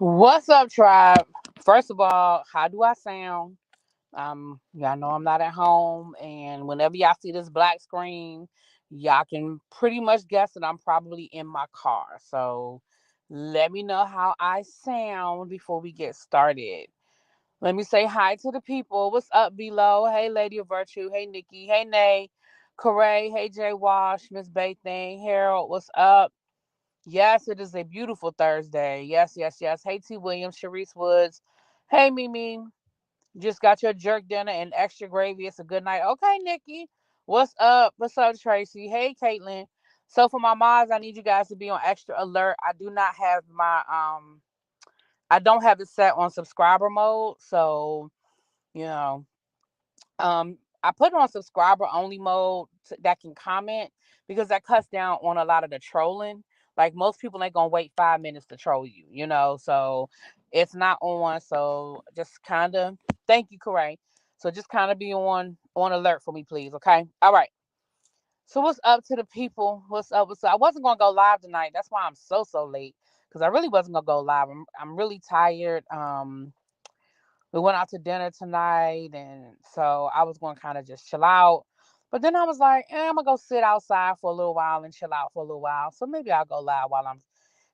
What's up, tribe? First of all, how do I sound? Y'all know I'm not at home, and whenever y'all see this black screen, y'all can pretty much guess that I'm probably in my car. So let me know how I sound before we get started. Let me say hi to the people. What's up, below? Hey, Lady of Virtue. Hey, Nikki. Hey, Nay. Corey. Hey, Jay Wash. Miss Thing. Harold. What's up? Yes, it is a beautiful Thursday. Yes, yes, yes. Hey, T. Williams, Sharice Woods. Hey, Mimi. Just got your jerk dinner and extra gravy. It's a good night. Okay, Nikki. What's up? What's up, Tracy? Hey, Caitlin. So for my mods, I need you guys to be on extra alert. I don't have it set on subscriber mode. So, you know, I put it on subscriber only mode that can comment because that cuts down on a lot of the trolling. Like most people ain't gonna wait 5 minutes to troll you. So it's not on. So just kind of thank you, Corey. So just kind of be on alert for me, please. Okay. All right. So what's up to the people? What's up? What's up? I wasn't gonna go live tonight. That's why I'm so late because I really wasn't gonna go live. I'm really tired. We went out to dinner tonight, and so I was going to kind of just chill out. But then I was like, I'm gonna go sit outside for a little while and chill out for a little while. So maybe I'll go live while I'm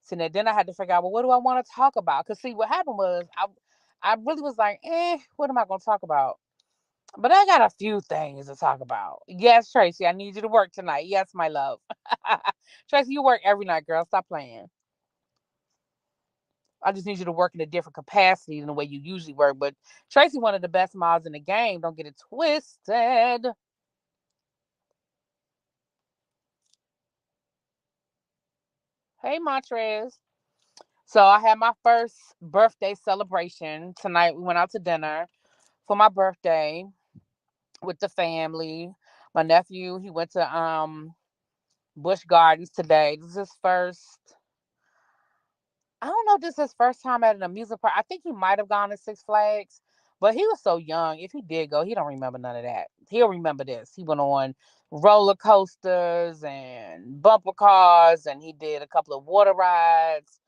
sitting there. Then I had to figure out, well, what do I want to talk about? Cause see, what happened was I really was like, what am I gonna talk about? But I got a few things to talk about. Yes, Tracy, I need you to work tonight. Yes, my love. Tracy, you work every night, girl. Stop playing. I just need you to work in a different capacity than the way you usually work. But Tracy, one of the best mods in the game. Don't get it twisted. Hey, Montrez. So I had my first birthday celebration tonight. We went out to dinner for my birthday with the family. My nephew, he went to Busch Gardens today. This is his first. I don't know if this is his first time at an amusement park. I think he might have gone to Six Flags, but he was so young. If he did go, he don't remember none of that. He'll remember this. He went on roller coasters and bumper cars, and he did a couple of water rides.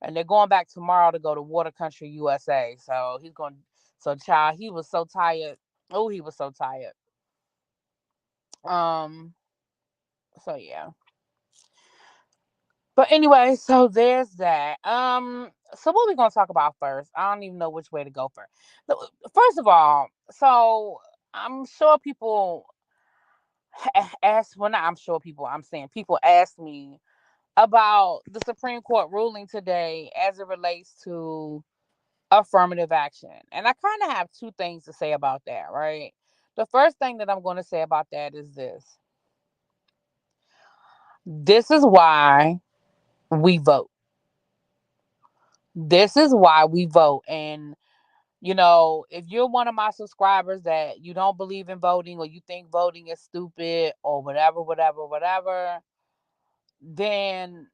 And they're going back tomorrow to go to Water Country USA. So he's going. So child, he was so tired. Oh, he was so tired. Um. So yeah. But anyway, so there's that. So what are we gonna talk about first? I don't even know which way to go first. First of all, so I'm sure people ask. Well, not I'm sure people. I'm saying people ask me about the Supreme Court ruling today as it relates to affirmative action, and I kind of have two things to say about that. Right. The first thing that I'm going to say about that is this. This is why we vote. This is why we vote. And if you're one of my subscribers that you don't believe in voting or you think voting is stupid or whatever, whatever, whatever, then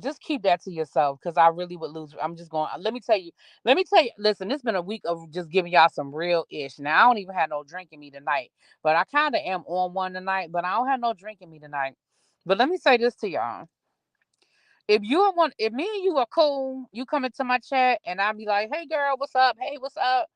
just keep that to yourself because I really would lose. I'm just going, let me tell you, listen, it's been a week of just giving y'all some real ish. Now, I don't even have no drink in me tonight, but I kind of am on one tonight, but I don't have no drink in me tonight. But let me say this to y'all. If me and you are cool, you come into my chat and I'll be like, hey girl, what's up? Hey, what's up?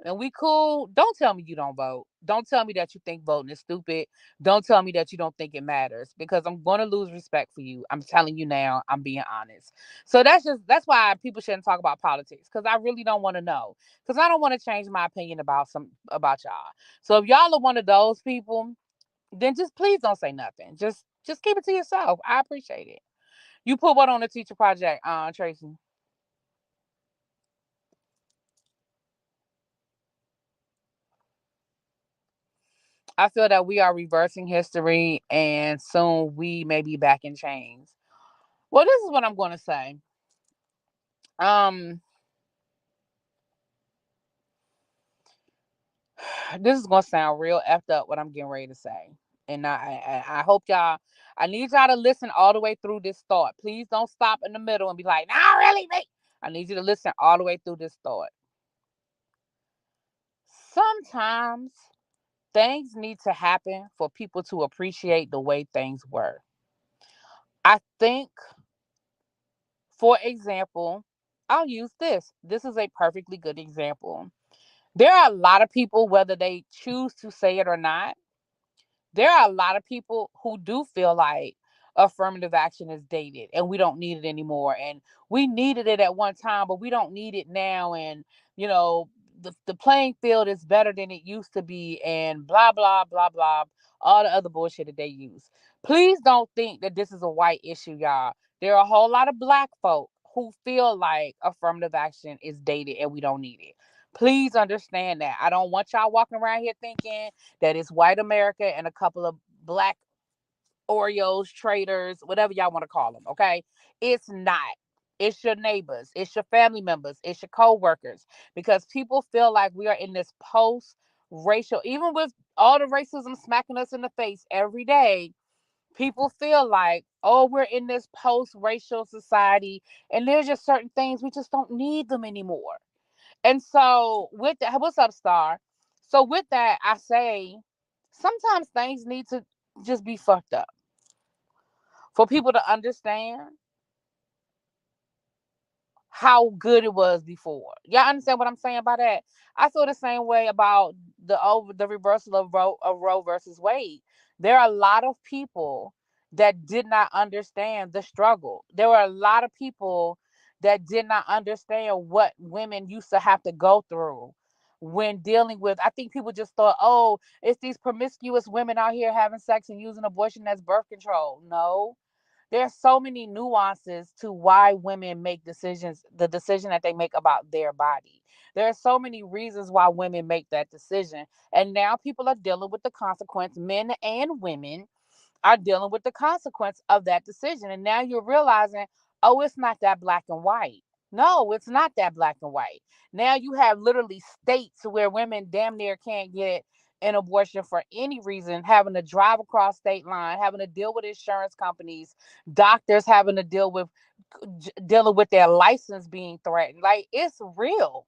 And we cool. Don't tell me you don't vote. Don't tell me that you think voting is stupid. Don't tell me that you don't think it matters because I'm gonna lose respect for you. I'm telling you now, I'm being honest. So that's why people shouldn't talk about politics because I really don't want to know. Because I don't want to change my opinion about y'all. So if y'all are one of those people, then just please don't say nothing. Just keep it to yourself. I appreciate it. You put what on the teacher project, Tracy? I feel that we are reversing history and soon we may be back in chains. Well, this is what I'm gonna say. Um, this is gonna sound real effed up what I'm getting ready to say. And I hope y'all I need y'all to listen all the way through this thought. Please don't stop in the middle and be like, nah, really, me. I need you to listen all the way through this thought. Sometimes things need to happen for people to appreciate the way things were. I think For example, I'll use this. This is a perfectly good example. There are a lot of people, whether they choose to say it or not, there are a lot of people who do feel like affirmative action is dated and we don't need it anymore. And we needed it at one time, but we don't need it now. And, you know, the playing field is better than it used to be, and blah, blah, blah, blah, all the other bullshit that they use. Please don't think that this is a white issue, y'all. There are a whole lot of black folk who feel like affirmative action is dated and we don't need it. Please understand that. I don't want y'all walking around here thinking that is white America and a couple of black Oreos traders, whatever y'all want to call them. Okay, it's not. It's your neighbors, it's your family members, it's your co-workers, because people feel like we are in this post racial, even with all the racism smacking us in the face every day. People feel like, oh, we're in this post racial society, and there's just certain things we just don't need them anymore. And so, with that, what's up, Star? So, with that, I say sometimes things need to just be fucked up for people to understand how good it was before. Y'all understand what I'm saying by that? I feel the same way about the reversal of Roe versus Wade. There are a lot of people that did not understand the struggle. There were a lot of people that did not understand what women used to have to go through when dealing with. I think people just thought, oh, it's these promiscuous women out here having sex and using abortion as birth control. No, there's so many nuances to why women make decisions, the decision that they make about their body. There are so many reasons why women make that decision. And now people are dealing with the consequence, men and women are dealing with the consequence of that decision. And now you're realizing, oh, it's not that black and white. No, it's not that black and white. Now you have literally states where women damn near can't get an abortion for any reason, having to drive across state line, having to deal with insurance companies, doctors having to dealing with their license being threatened. Like, it's real.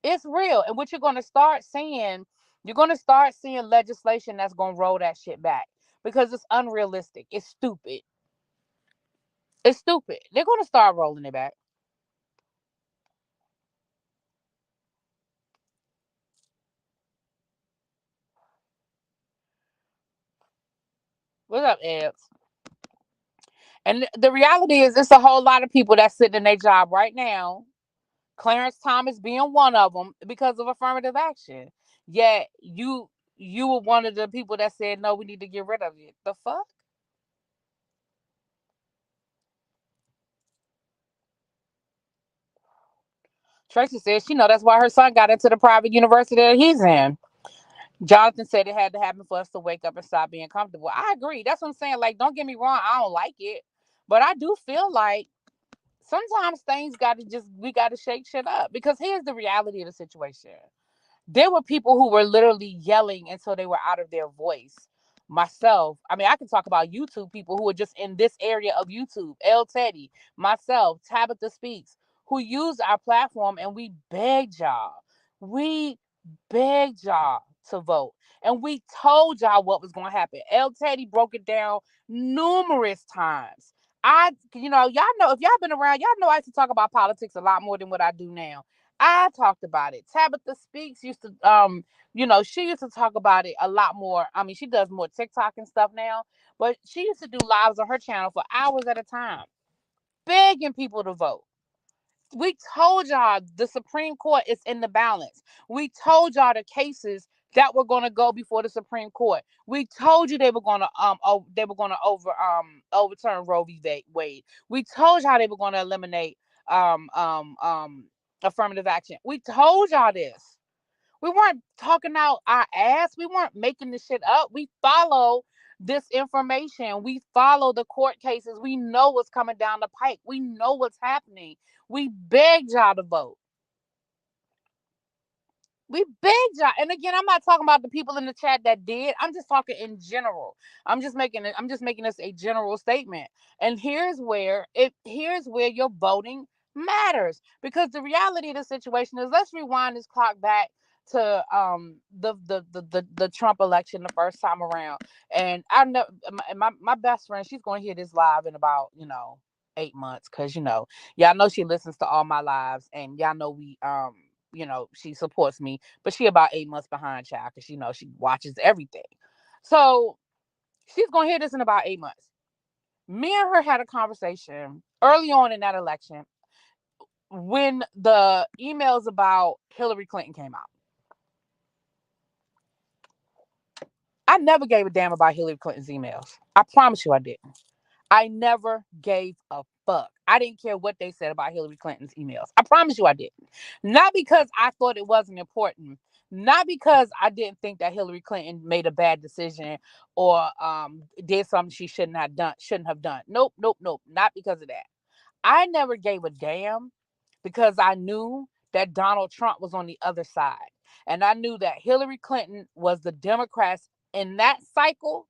It's real. And what you're going to start seeing legislation that's going to roll that shit back, because it's unrealistic. It's stupid. It's stupid. They're going to start rolling it back. What's up, Eds? And the reality is, it's a whole lot of people that's sitting in their job right now. Clarence Thomas being one of them, because of affirmative action. Yet you were one of the people that said, no, we need to get rid of it. The fuck? Tracy says she know that's why her son got into the private university that he's in. Jonathan said it had to happen for us to wake up and stop being comfortable. I agree. That's what I'm saying. Like, don't get me wrong, I don't like it, but I do feel like sometimes things got to just we got to shake shit up, because here's the reality of the situation. There were people who were literally yelling until they were out of their voice. Myself, I mean, I can talk about YouTube people who are just in this area of YouTube. El Teddy, myself, Tabitha Speaks, who used our platform, and we begged y'all. We begged y'all to vote. And we told y'all what was going to happen. El Teddy broke it down numerous times. Y'all know, if y'all been around, y'all know I used to talk about politics a lot more than what I do now. I talked about it. Tabitha Speaks used to, she used to talk about it a lot more. I mean, she does more TikTok and stuff now, but she used to do lives on her channel for hours at a time, begging people to vote. We told y'all the Supreme Court is in the balance. We told y'all the cases that were going to go before the Supreme Court. We told you they were going to overturn Roe v. Wade. We told y'all they were going to eliminate um um um affirmative action. We told y'all this. We weren't talking out our ass. We weren't making this shit up. We follow this information. We follow the court cases. We know what's coming down the pike. We know what's happening. We begged y'all to vote. We begged y'all. And again, I'm not talking about the people in the chat that did. I'm just talking in general. I'm just making this a general statement. And here's where your voting matters. Because the reality of the situation is, let's rewind this clock back to the Trump election the first time around. And I know my best friend, she's going to hear this live in about, 8 months, because y'all know she listens to all my lives, and y'all know she supports me, but she about 8 months behind, child, because she watches everything. So she's gonna hear this in about 8 months. Me and her had a conversation early on in that election when the emails about Hillary Clinton came out. I never gave a damn about Hillary Clinton's emails. I promise you I didn't. I never gave a fuck. I didn't care what they said about Hillary Clinton's emails. I promise you I didn't. Not because I thought it wasn't important. Not because I didn't think that Hillary Clinton made a bad decision or did something she shouldn't have done. Nope, nope, nope. Not because of that. I never gave a damn because I knew that Donald Trump was on the other side. And I knew that Hillary Clinton was the Democrats in that cycle,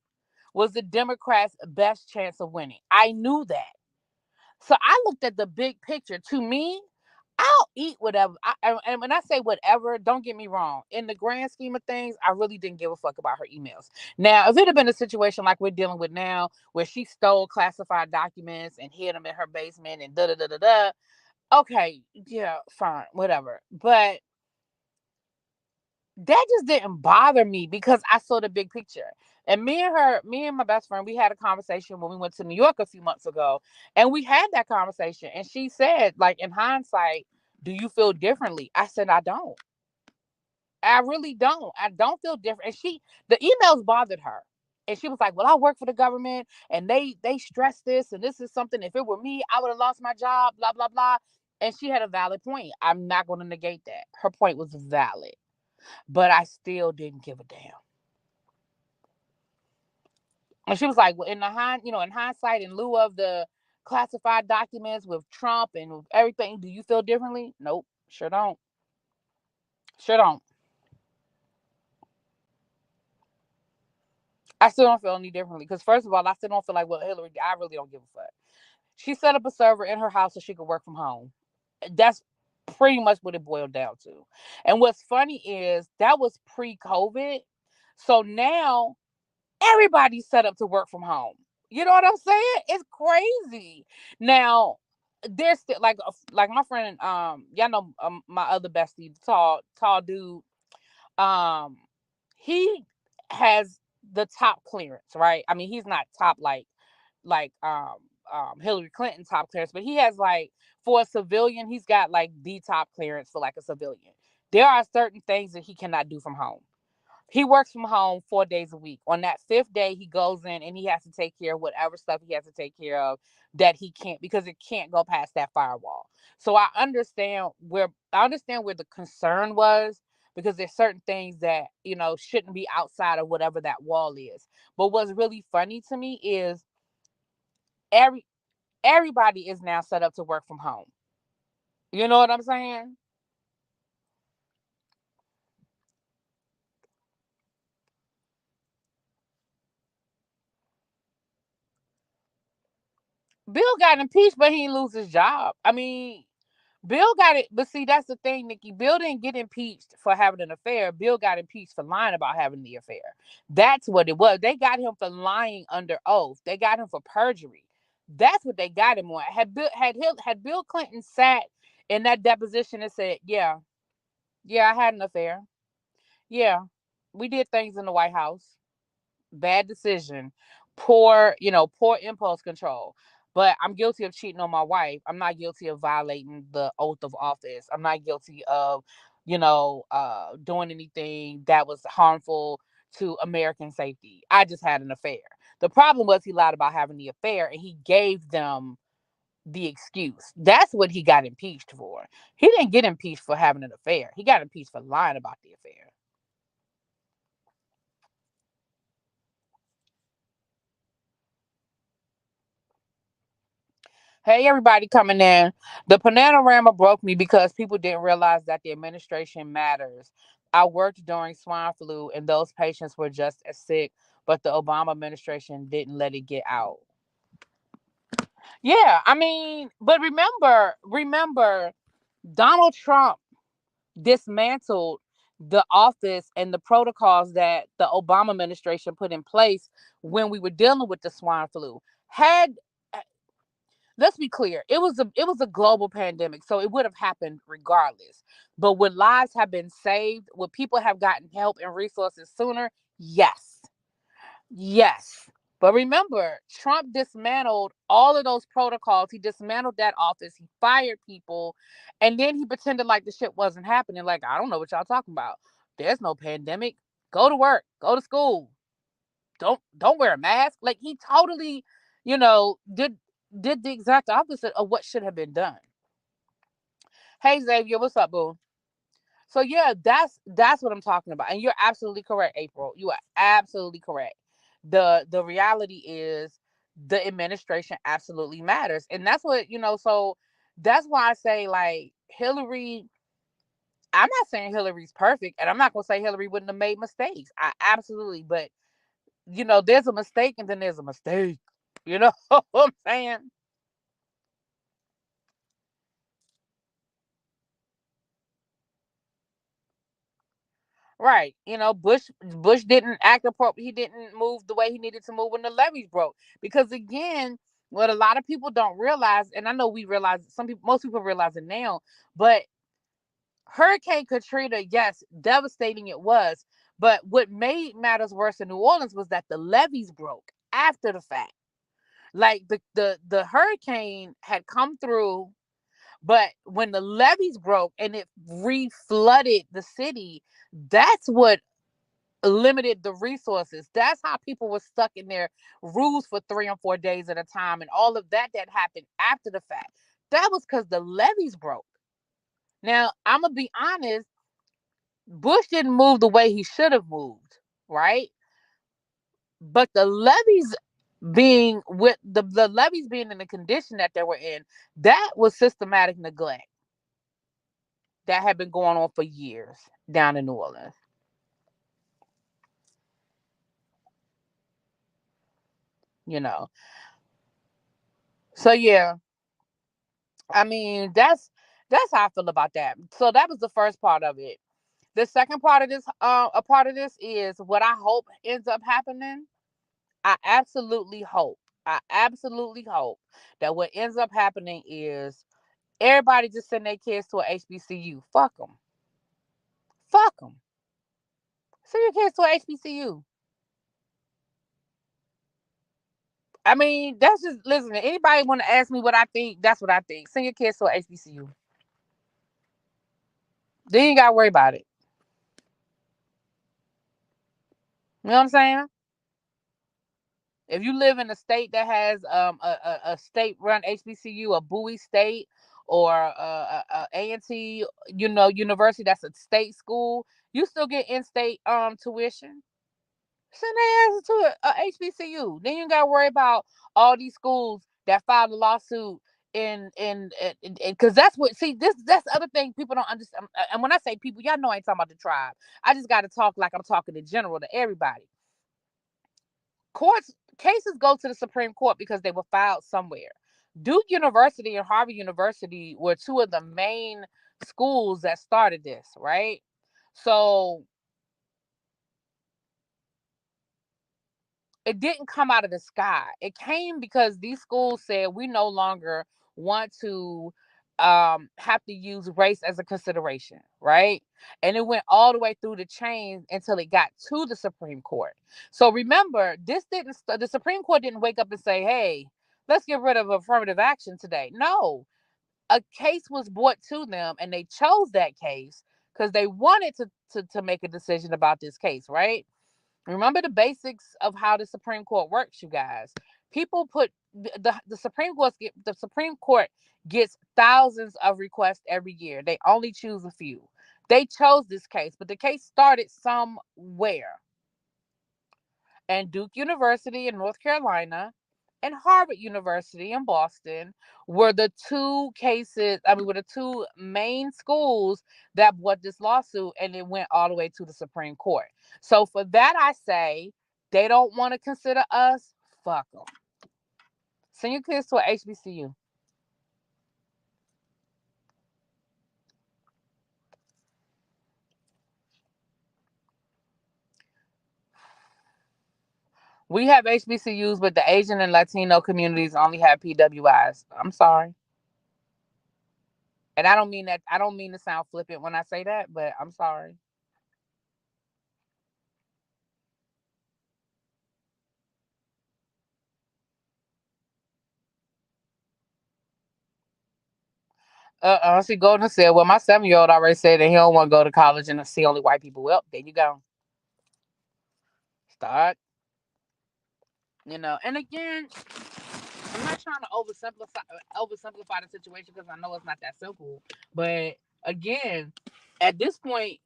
was the Democrats' best chance of winning. I knew that. So I looked at the big picture. To me, I'll eat whatever. And when I say whatever, don't get me wrong. In the grand scheme of things, I really didn't give a fuck about her emails. Now, if it had been a situation like we're dealing with now, where she stole classified documents and hid them in her basement and da da da da da, okay, yeah, fine, whatever. But that just didn't bother me because I saw the big picture. And me and my best friend, we had a conversation when we went to New York a few months ago. And we had that conversation. And she said, like, in hindsight, do you feel differently? I said, I don't. I really don't. I don't feel different. And the emails bothered her. And she was like, well, I work for the government and they stress this. And this is something, if it were me, I would have lost my job, blah, blah, blah. And she had a valid point. I'm not going to negate that. Her point was valid. But I still didn't give a damn. And she was like, well, in hindsight, in lieu of the classified documents with Trump and with everything, do you feel differently? Nope, sure don't. Sure don't. I still don't feel any differently because, first of all, I still don't feel like, well, Hillary, I really don't give a fuck. She set up a server in her house so she could work from home. That's pretty much what it boiled down to. And what's funny is that was pre-COVID. So now everybody's set up to work from home. You know what I'm saying? It's crazy. Now, there's still like my friend, y'all know my other bestie, tall dude. Um, he has the top clearance, right? I mean, he's not top like Hillary Clinton top clearance, but he has, like, for a civilian, he's got like the top clearance for like a civilian. There are certain things that he cannot do from home. He works from home 4 days a week. On that fifth day, he goes in and he has to take care of whatever stuff he has to take care of that he can't, because it can't go past that firewall. So I understand where the concern was, because there's certain things that shouldn't be outside of whatever that wall is. But what's really funny to me is every everybody is now set up to work from home. You know what I'm saying? Bill got impeached, but he didn't lose his job. I mean, Bill got it, but see, that's the thing, Nikki. Bill didn't get impeached for having an affair. Bill got impeached for lying about having the affair. That's what it was. They got him for lying under oath. They got him for perjury. That's what they got him on. Had Bill Clinton sat in that deposition and said, "Yeah, yeah, I had an affair. Yeah, we did things in the White House. Bad decision, poor impulse control. But I'm guilty of cheating on my wife. I'm not guilty of violating the oath of office. I'm not guilty of, doing anything that was harmful to American safety. I just had an affair. The problem was he lied about having the affair and he gave them the excuse. That's what he got impeached for. He didn't get impeached for having an affair. He got impeached for lying about the affair. Hey, everybody coming in. The panorama broke me because people didn't realize that the administration matters. I worked during swine flu, and those patients were just as sick, but the Obama administration didn't let it get out. Yeah, I mean, but remember, Donald Trump dismantled the office and the protocols that the Obama administration put in place when we were dealing with the swine flu. Had let's be clear. It was a global pandemic, so it would have happened regardless. But would lives have been saved? Would people have gotten help and resources sooner? Yes. Yes. But remember, Trump dismantled all of those protocols. He dismantled that office. He fired people. And then he pretended like the shit wasn't happening. Like, I don't know what y'all talking about. There's no pandemic. Go to work. Go to school. Don't wear a mask. Like he totally, did the exact opposite of what should have been done. Hey Xavier, what's up, boo? So yeah, that's what I'm talking about. And you're absolutely correct, April. You are absolutely correct. The reality is the administration absolutely matters. And that's what, so that's why I say like Hillary, I'm not saying Hillary's perfect, and I'm not gonna say Hillary wouldn't have made mistakes. I absolutely, but there's a mistake and then there's a mistake. You know what I'm saying? Right. Bush didn't act appropriate. He didn't move the way he needed to move when the levees broke. Because again, what a lot of people don't realize, and I know we realize, most people realize it now, but Hurricane Katrina, yes, devastating it was. But what made matters worse in New Orleans was that the levees broke after the fact. Like the hurricane had come through, but when the levees broke and it re-flooded the city, that's what limited the resources. That's how people were stuck in their rules for 3 and 4 days at a time, and all of that happened after the fact. That was because the levees broke. Now, I'm gonna be honest, Bush didn't move the way he should have moved, right? But the levees the levees being in the condition that they were in, that was systematic neglect that had been going on for years down in New Orleans. You know. So yeah, I mean that's how I feel about that. So that was the first part of it. The second part of this, a part of this is what I hope ends up happening. I absolutely hope. I absolutely hope that what ends up happening is everybody just send their kids to a HBCU. Fuck them. Fuck them. Send your kids to a HBCU. I mean, that's just listen. Anybody want to ask me what I think? That's what I think. Send your kids to a HBCU. Then you ain't gotta worry about it. You know what I'm saying? If you live in a state that has a state run HBCU, a Bowie State, or a A&T, university that's a state school, you still get in-state tuition. Send their ass to a HBCU. Then you gotta worry about all these schools that filed a lawsuit in because that's what see this that's the other thing people don't understand. And when I say people, y'all know I ain't talking about the tribe. I just got to talk like I'm talking in general to everybody. Courts cases go to the Supreme Court because they were filed somewhere. Duke University and Harvard University were two of the main schools that started this, right? So it didn't come out of the sky. It came because these schools said we no longer want to have to use race as a consideration, right? And it went all the way through the chain until it got to the Supreme Court. So remember, the Supreme Court didn't wake up and say, "Hey, let's get rid of affirmative action today." No, a case was brought to them, and they chose that case because they wanted to make a decision about this case, right? Remember the basics of how the Supreme Court works, you guys. People put the Supreme Court gets thousands of requests every year. They only choose a few. They chose this case, but the case started somewhere. And Duke University in North Carolina and Harvard University in Boston were the two cases, were the two main schools that brought this lawsuit, and it went all the way to the Supreme Court. So for that, I say they don't want to consider us. Fuck them. Send your kids to a HBCU. We have HBCUs, but the Asian and Latino communities only have PWIs. I'm sorry. And I don't mean that, I don't mean to sound flippant when I say that, but I'm sorry. See, Golden said, well, my 7-year old already said that he don't want to go to college and see only white people. Well, there you go. Start, and again, I'm not trying to oversimplify the situation because I know it's not that simple. But again, at this point,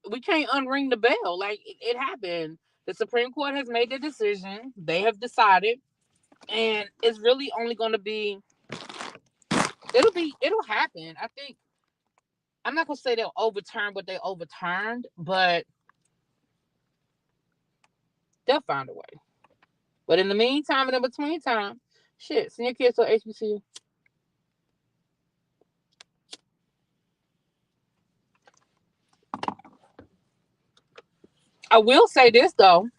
we can't unring the bell. Like it happened. The Supreme Court has made the decision. They have decided, and it's really only going to be. It'll happen. I think I'm not gonna say they'll overturn what they overturned, but they'll find a way. But in the meantime and in between time, shit, send your kids to HBCU. I will say this though,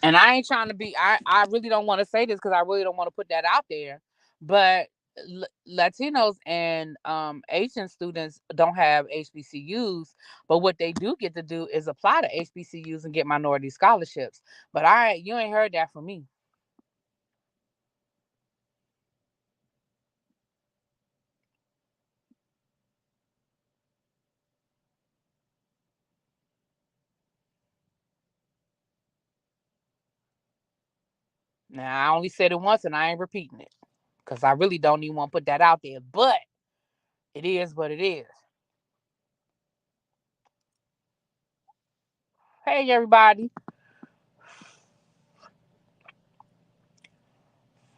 and I ain't trying to be. I really don't want to say this because I really don't want to put that out there, but Latinos and Asian students don't have HBCUs, but what they do get to do is apply to HBCUs and get minority scholarships. But you ain't heard that from me. Now I only said it once, and I ain't repeating it because I really don't even want to put that out there. But it is what it is. Hey everybody,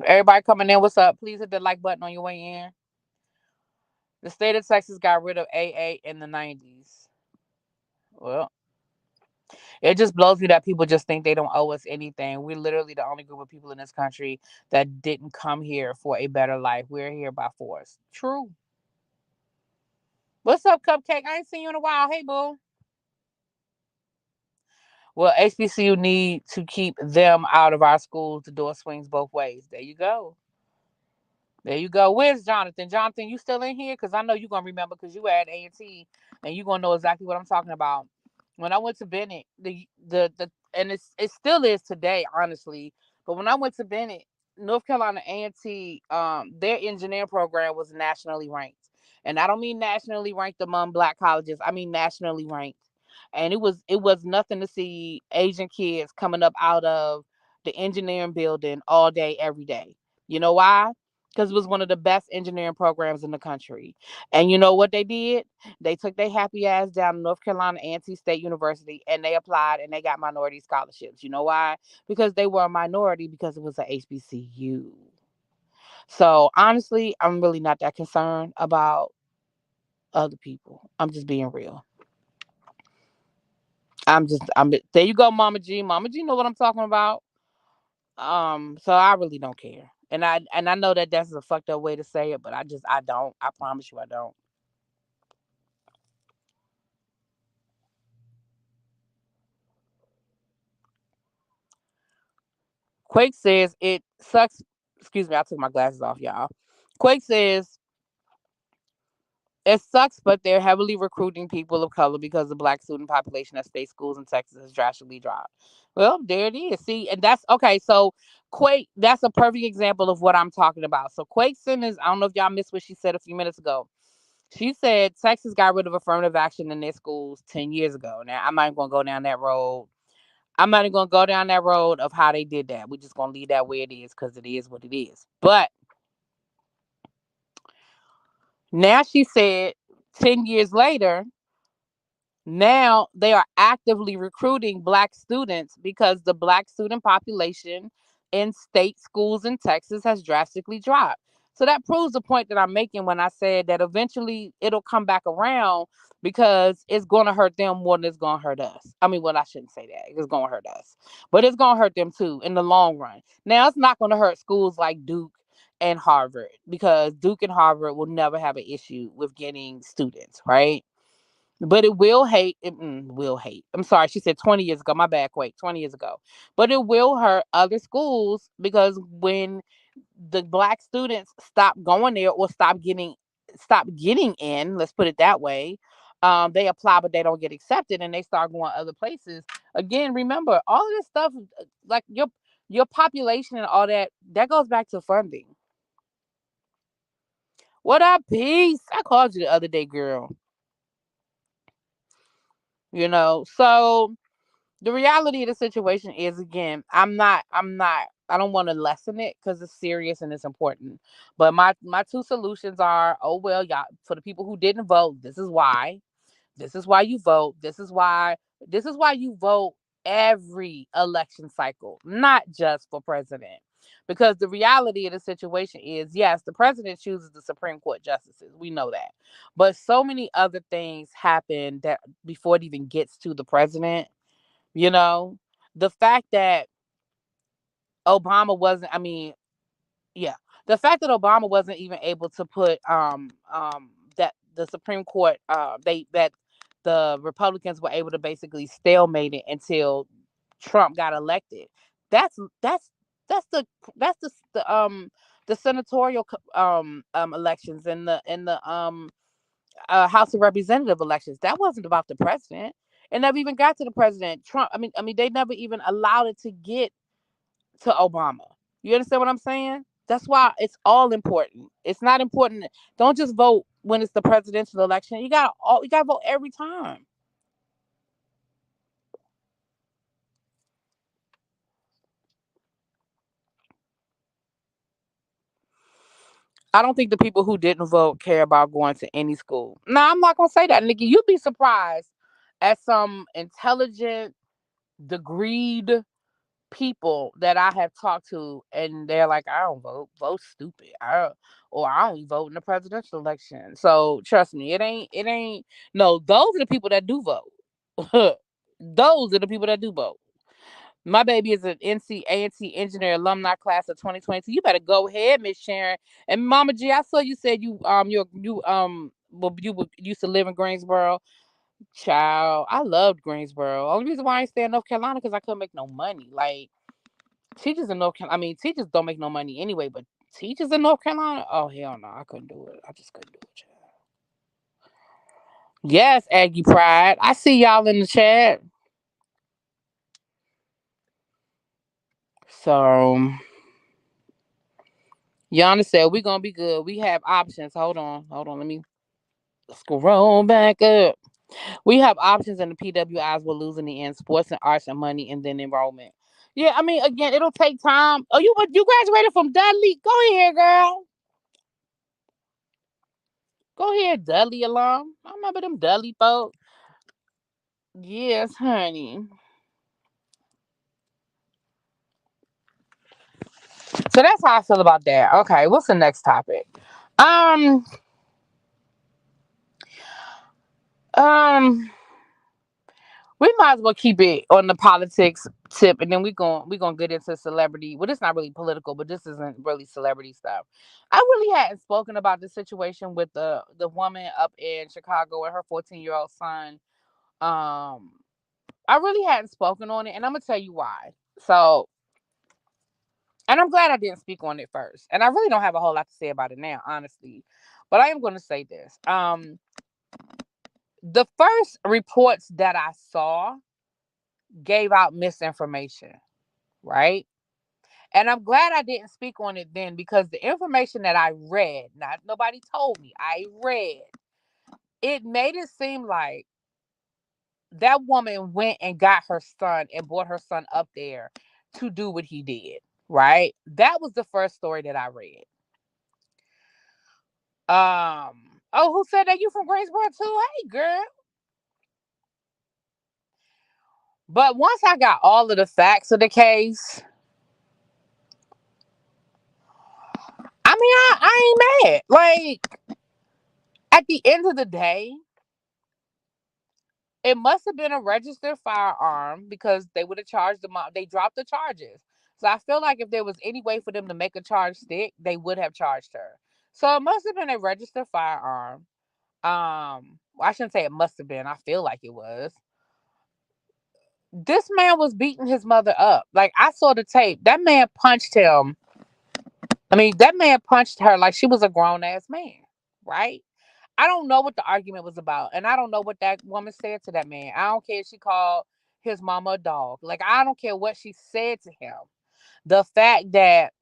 everybody coming in, what's up? Please hit the like button on your way in. The state of Texas got rid of AA in the 90s. Well, it just blows me that people just think they don't owe us anything. We're literally the only group of people in this country that didn't come here for a better life. We're here by force. True. What's up, Cupcake? I ain't seen you in a while. Hey, boo. Well, HBCU need to keep them out of our schools. The door swings both ways. There you go. There you go. Where's Jonathan? Jonathan, you still in here? Because I know you're gonna remember because you were at A&T and you're gonna know exactly what I'm talking about. When I went to Bennett, the and it still is today, honestly. But when I went to Bennett, North Carolina A&T, their engineering program was nationally ranked. And I don't mean nationally ranked among black colleges. I mean nationally ranked. And it was nothing to see Asian kids coming up out of the engineering building all day, every day. You know why? Because it was one of the best engineering programs in the country. And you know what they did? They took their happy ass down to North Carolina A&T State University and they applied and they got minority scholarships. You know why? Because they were a minority because it was a HBCU. So honestly, I'm really not that concerned about other people. I'm just being real. I'm there you go, Mama G. Mama G know what I'm talking about. So I really don't care. And I know that that's a fucked up way to say it, but I don't. I promise you I don't. Quake says it sucks. Excuse me, I took my glasses off, y'all. Quake says it sucks, but they're heavily recruiting people of color because the black student population at state schools in Texas has drastically dropped. Well, there it is. See, and that's okay. So Quake, that's a perfect example of what I'm talking about. So Quake Simmons, I don't know if y'all missed what she said a few minutes ago. She said Texas got rid of affirmative action in their schools 10 years ago. Now, I'm not even going to go down that road. I'm not even going to go down that road of how they did that. We're just going to leave that where it is because it is what it is. But now she said 10 years later, now they are actively recruiting black students because the black student population in state schools in Texas has drastically dropped. So that proves the point that I'm making when I said that eventually it'll come back around because it's going to hurt them more than it's going to hurt us. I mean, well, I shouldn't say that. It's going to hurt us, but it's going to hurt them too in the long run. Now, it's not going to hurt schools like Duke and Harvard because Duke and Harvard will never have an issue with getting students, right? But it will hate. Will hate. I'm sorry. She said 20 years ago. My bad. Wait, 20 years ago. But it will hurt other schools because when the black students stop going there or stop getting in, let's put it that way, they apply but they don't get accepted and they start going other places. Again, remember all of this stuff, like your population and all that goes back to funding. What up, peace? I called you the other day, girl. So the reality of the situation is, again, I don't want to lessen it because it's serious and it's important. But my two solutions are, oh well, y'all, for the people who didn't vote, this is why you vote. This is why you vote every election cycle, not just for president. Because the reality of the situation is, yes, the president chooses the Supreme Court justices. We know that. But so many other things happen that before it even gets to the president, you know, the fact that Obama wasn't, I mean, yeah, the fact that Obama wasn't even able to put that the Supreme Court they that the Republicans were able to basically stalemate it until Trump got elected. That's that's that's the senatorial elections and the House of Representative elections. That wasn't about the president. It never even got to the president. Trump. I mean, they never even allowed it to get to Obama. You understand what I'm saying? That's why it's all important. It's not important. Don't just vote when it's the presidential election. You gotta vote every time. I don't think the people who didn't vote care about going to any school. No, I'm not gonna say that, Nikki. You'd be surprised at some intelligent, degreed people that I have talked to, and they're like, I don't vote. Vote stupid. Or I only vote in the presidential election. So trust me, it ain't. No, those are the people that do vote. Those are the people that do vote. My baby is an NC A&T engineer alumni class of 2022. You better go ahead, Miss Sharon. And Mama G, I saw you said you used to live in Greensboro. Child, I loved Greensboro. Only reason why I ain't stay in North Carolina because I couldn't make no money. Like teachers in North Carolina, I mean, teachers don't make no money anyway, but teachers in North Carolina, oh hell no, I couldn't do it. I just couldn't do it, child. Yes, Aggie Pride. I see y'all in the chat. So Yana said we gonna be good. We have options. Hold on. Let me scroll back up. We have options, and the PWIs will lose in the end. Sports and arts and money, and then enrollment. Yeah, I mean, again, it'll take time. Oh, you graduated from Dudley? Go here, girl. Go here, Dudley alum. I remember them Dudley folks. Yes, honey. So that's how I feel about that. Okay, what's the next topic? Um, um, we might as well keep it on the politics tip, and then we gonna get into celebrity. Well, it's not really political, but this isn't really celebrity stuff. I really hadn't spoken about the situation with the woman up in Chicago and her 14-year-old son. Um, I really hadn't spoken on it, and I'm gonna tell you why. So, and I'm glad I didn't speak on it first. And I really don't have a whole lot to say about it now, honestly. But I am going to say this. The first reports that I saw gave out misinformation, right? And I'm glad I didn't speak on it then because the information that I read, not nobody told me, I read, it made it seem like that woman went and got her son and brought her son up there to do what he did, right? That was the first story that I read. Oh, who said that? You from Greensboro too? Hey, girl. But once I got all of the facts of the case, I mean, I ain't mad. Like, at the end of the day, it must have been a registered firearm because they would have charged them. They dropped the charges. So I feel like if there was any way for them to make a charge stick, they would have charged her. So it must have been a registered firearm. Well, I shouldn't say it must have been. I feel like it was. This man was beating his mother up. Like, I saw the tape. That man punched him. I mean, that man punched her like she was a grown ass man, right? I don't know what the argument was about, and I don't know what that woman said to that man. I don't care if she called his mama a dog. Like, I don't care what she said to him. The fact that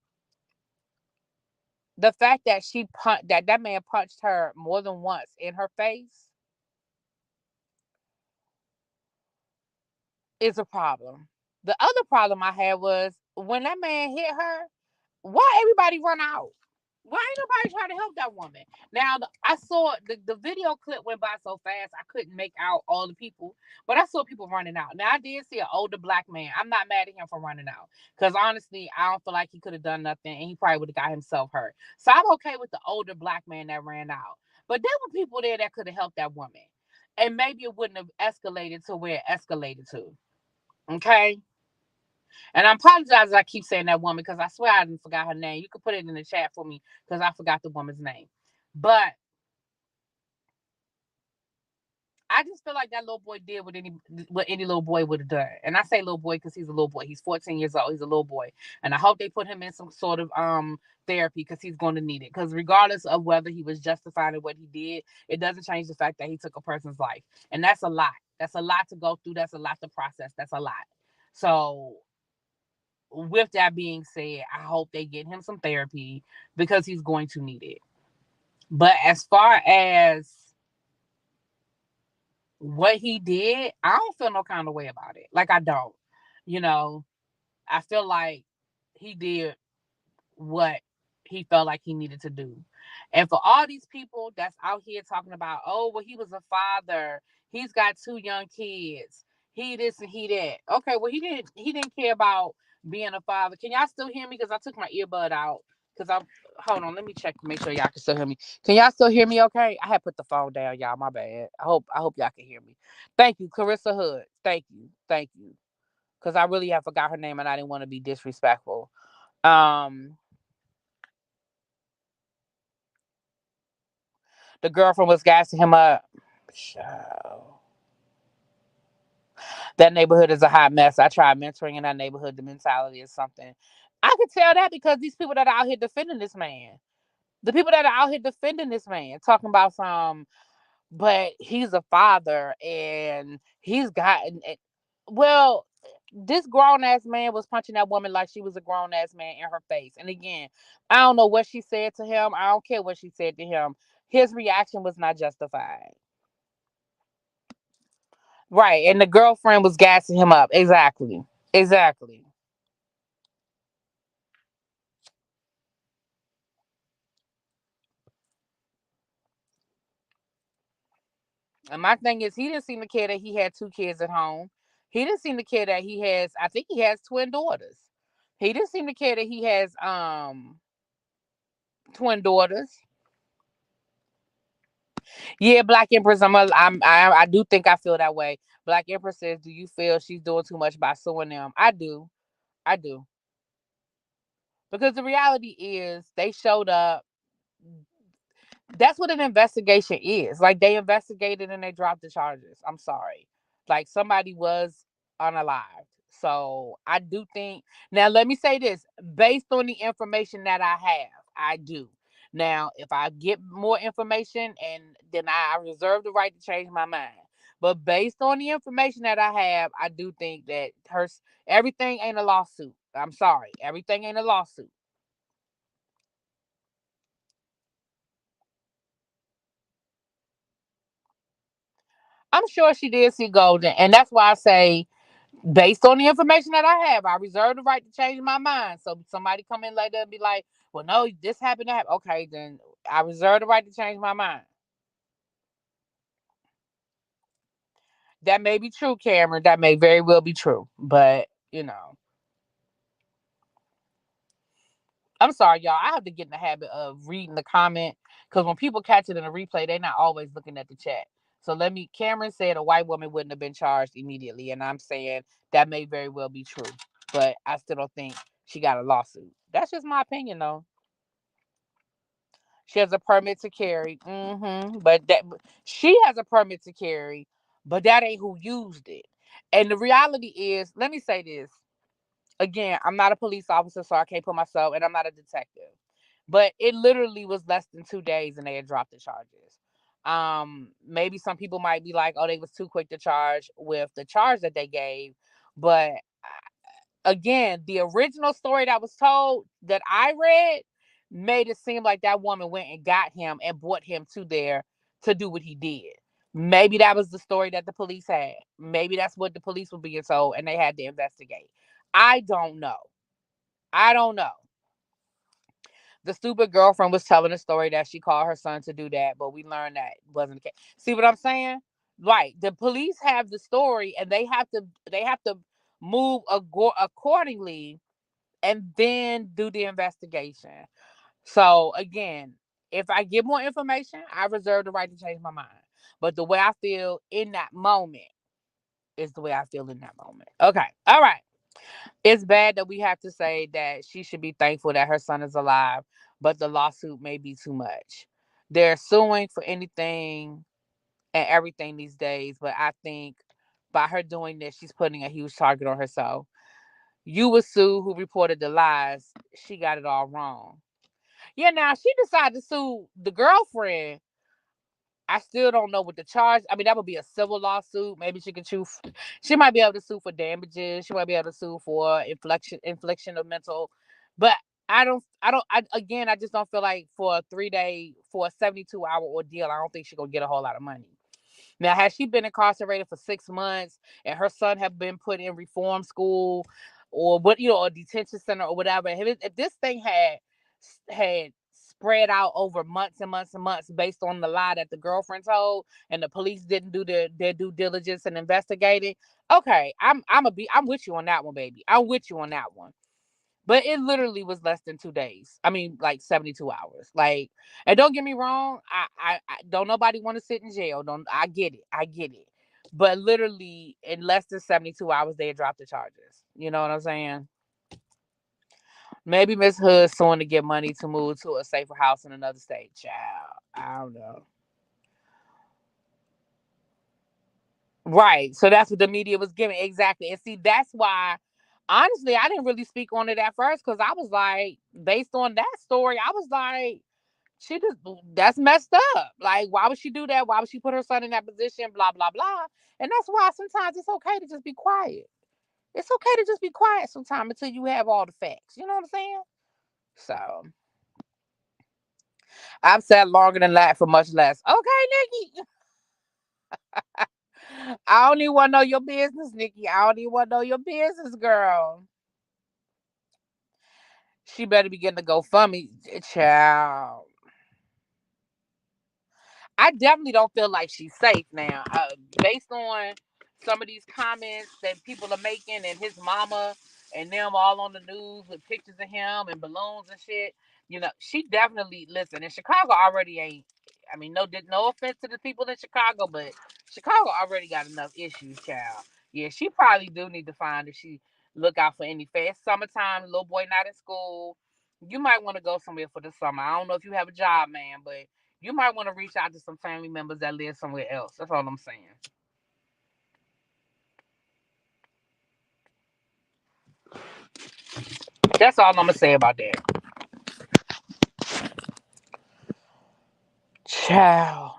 that man punched her more than once in her face is a problem. The other problem I had was when that man hit her, why everybody run out? Why ain't nobody trying to help that woman? Now, I saw the video clip went by so fast I couldn't make out all the people, but I saw people running out. Now, I did see an older black man. I'm not mad at him for running out because honestly, I don't feel like he could have done nothing and he probably would have got himself hurt. So I'm okay with the older black man that ran out. But there were people there that could have helped that woman. And maybe it wouldn't have escalated to where it escalated to. Okay? And I apologize I keep saying that woman because I swear I didn't forgot her name. You could put it in the chat for me because I forgot the woman's name. But I just feel like that little boy did what any little boy would have done. And I say little boy because he's a little boy. He's 14 years old. He's a little boy. And I hope they put him in some sort of therapy because he's going to need it. Because regardless of whether he was justified in what he did, it doesn't change the fact that he took a person's life. And that's a lot. That's a lot to go through. That's a lot to process. That's a lot. So with that being said, I hope they get him some therapy because he's going to need it. But as far as what he did, I don't feel no kind of way about it. Like, I don't. You know, I feel like he did what he felt like he needed to do. And for all these people that's out here talking about, oh, well, he was a father. He's got two young kids. He this and he that. Okay, well, he didn't care about being a father. Can y'all still hear me? Because I took my earbud out. Because I'm hold on, let me check to make sure y'all can still hear me. Can y'all still hear me okay? I had put the phone down, y'all. My bad. I hope y'all can hear me. Thank you, Carissa Hood. Thank you. Thank you. Because I really have forgot her name and I didn't want to be disrespectful. Um The girlfriend was gassing him up. Child. That neighborhood is a hot mess. I tried mentoring in that neighborhood. The mentality is something. I could tell that because these people that are out here defending this man, the people that are out here defending this man, talking about some, but he's a father and he's gotten it. Well, this grown ass man was punching that woman like she was a grown ass man in her face. And again, I don't know what she said to him. I don't care what she said to him. His reaction was not justified. Right. And the girlfriend was gassing him up. Exactly. Exactly. And my thing is, he didn't seem to care that he had two kids at home. He didn't seem to care that I think he has twin daughters. He didn't seem to care that he has twin daughters. Yeah, Black Empress, I do think I feel that way. Black Empress says, do you feel she's doing too much by suing them? I do. I do. Because the reality is they showed up. That's what an investigation is. Like, they investigated and they dropped the charges. I'm sorry. Like, somebody was unalived. So I do think, now let me say this, based on the information that I have, I do. Now, if I get more information and then I reserve the right to change my mind. But based on the information that I have, I do think that everything ain't a lawsuit. I'm sorry. Everything ain't a lawsuit. I'm sure she did see Golden, and that's why I say, based on the information that I have, I reserve the right to change my mind. So somebody come in later and be like, "Well, no, this happened to happen." Okay, then I reserve the right to change my mind. That may be true, Cameron. That may very well be true, but I'm sorry, y'all. I have to get in the habit of reading the comment because when people catch it in a replay, they're not always looking at the chat. So Cameron said a white woman wouldn't have been charged immediately. And I'm saying that may very well be true. But I still don't think she got a lawsuit. That's just my opinion, though. She has a permit to carry. But that she has a permit to carry, but that ain't who used it. And the reality is, let me say this. Again, I'm not a police officer, so I can't put myself, and I'm not a detective. But it literally was less than 2 days and they had dropped the charges. Maybe some people might be like, oh, they was too quick to charge with the charge that they gave. But again, the original story that was told that I read made it seem like that woman went and got him and brought him to there to do what he did. Maybe that was the story that the police had. Maybe that's what the police were being told and they had to investigate. I don't know. I don't know. The stupid girlfriend was telling a story that she called her son to do that, but we learned that wasn't the case. See what I'm saying? Right. The police have the story and they have to move accordingly and then do the investigation. So again, if I get more information, I reserve the right to change my mind. But the way I feel in that moment is the way I feel in that moment. Okay. All right. It's bad that we have to say that she should be thankful that her son is alive, but the lawsuit may be too much. They're suing for anything and everything these days, but I think by her doing this, she's putting a huge target on herself. You was Sue who reported the lies. She got it all wrong. Yeah, now she decided to sue the girlfriend. I still don't know what the charge. I mean, that would be a civil lawsuit. Maybe she could choose. She might be able to sue for damages. She might be able to sue for infliction of mental. But again, I just don't feel like for a 3 day, for a 72-hour ordeal, I don't think she's gonna get a whole lot of money. Now, has she been incarcerated for 6 months and her son have been put in reform school or what, or detention center or whatever? If this thing had spread out over months and months and months based on the lie that the girlfriend told and the police didn't do their due diligence and investigating, okay, I'm with you on that one, baby. I'm with you on that one. But it literally was less than 2 days. I mean, like 72 hours. Like, and don't get me wrong, I don't nobody want to sit in jail. Don't I get it. I get it. But literally in less than 72 hours, they had dropped the charges. You know what I'm saying? Maybe Miss Hood suing to get money to move to a safer house in another state. Child. I don't know. Right. So that's what the media was giving. Exactly. And see, that's why honestly, I didn't really speak on it at first because I was like, based on that story, I was like, she just that's messed up. Like, why would she do that? Why would she put her son in that position? Blah blah blah. And that's why sometimes it's okay to just be quiet. It's okay to just be quiet sometimes until you have all the facts. You know what I'm saying? So I've sat longer than that for much less. Okay, Nikki. I don't even want to know your business, Nikki. I don't even want to know your business, girl. She better be getting to go me, child. I definitely don't feel like she's safe now. Based on some of these comments that people are making, and his mama and them all on the news with pictures of him and balloons and shit. She definitely listen. And Chicago already ain't. I mean, no offense to the people in Chicago, but Chicago already got enough issues, child. Yeah, she probably do need to find if she look out for any fast summertime. Little boy not in school. You might want to go somewhere for the summer. I don't know if you have a job, man, but you might want to reach out to some family members that live somewhere else. That's all I'm saying. That's all I'm gonna say about that. Child.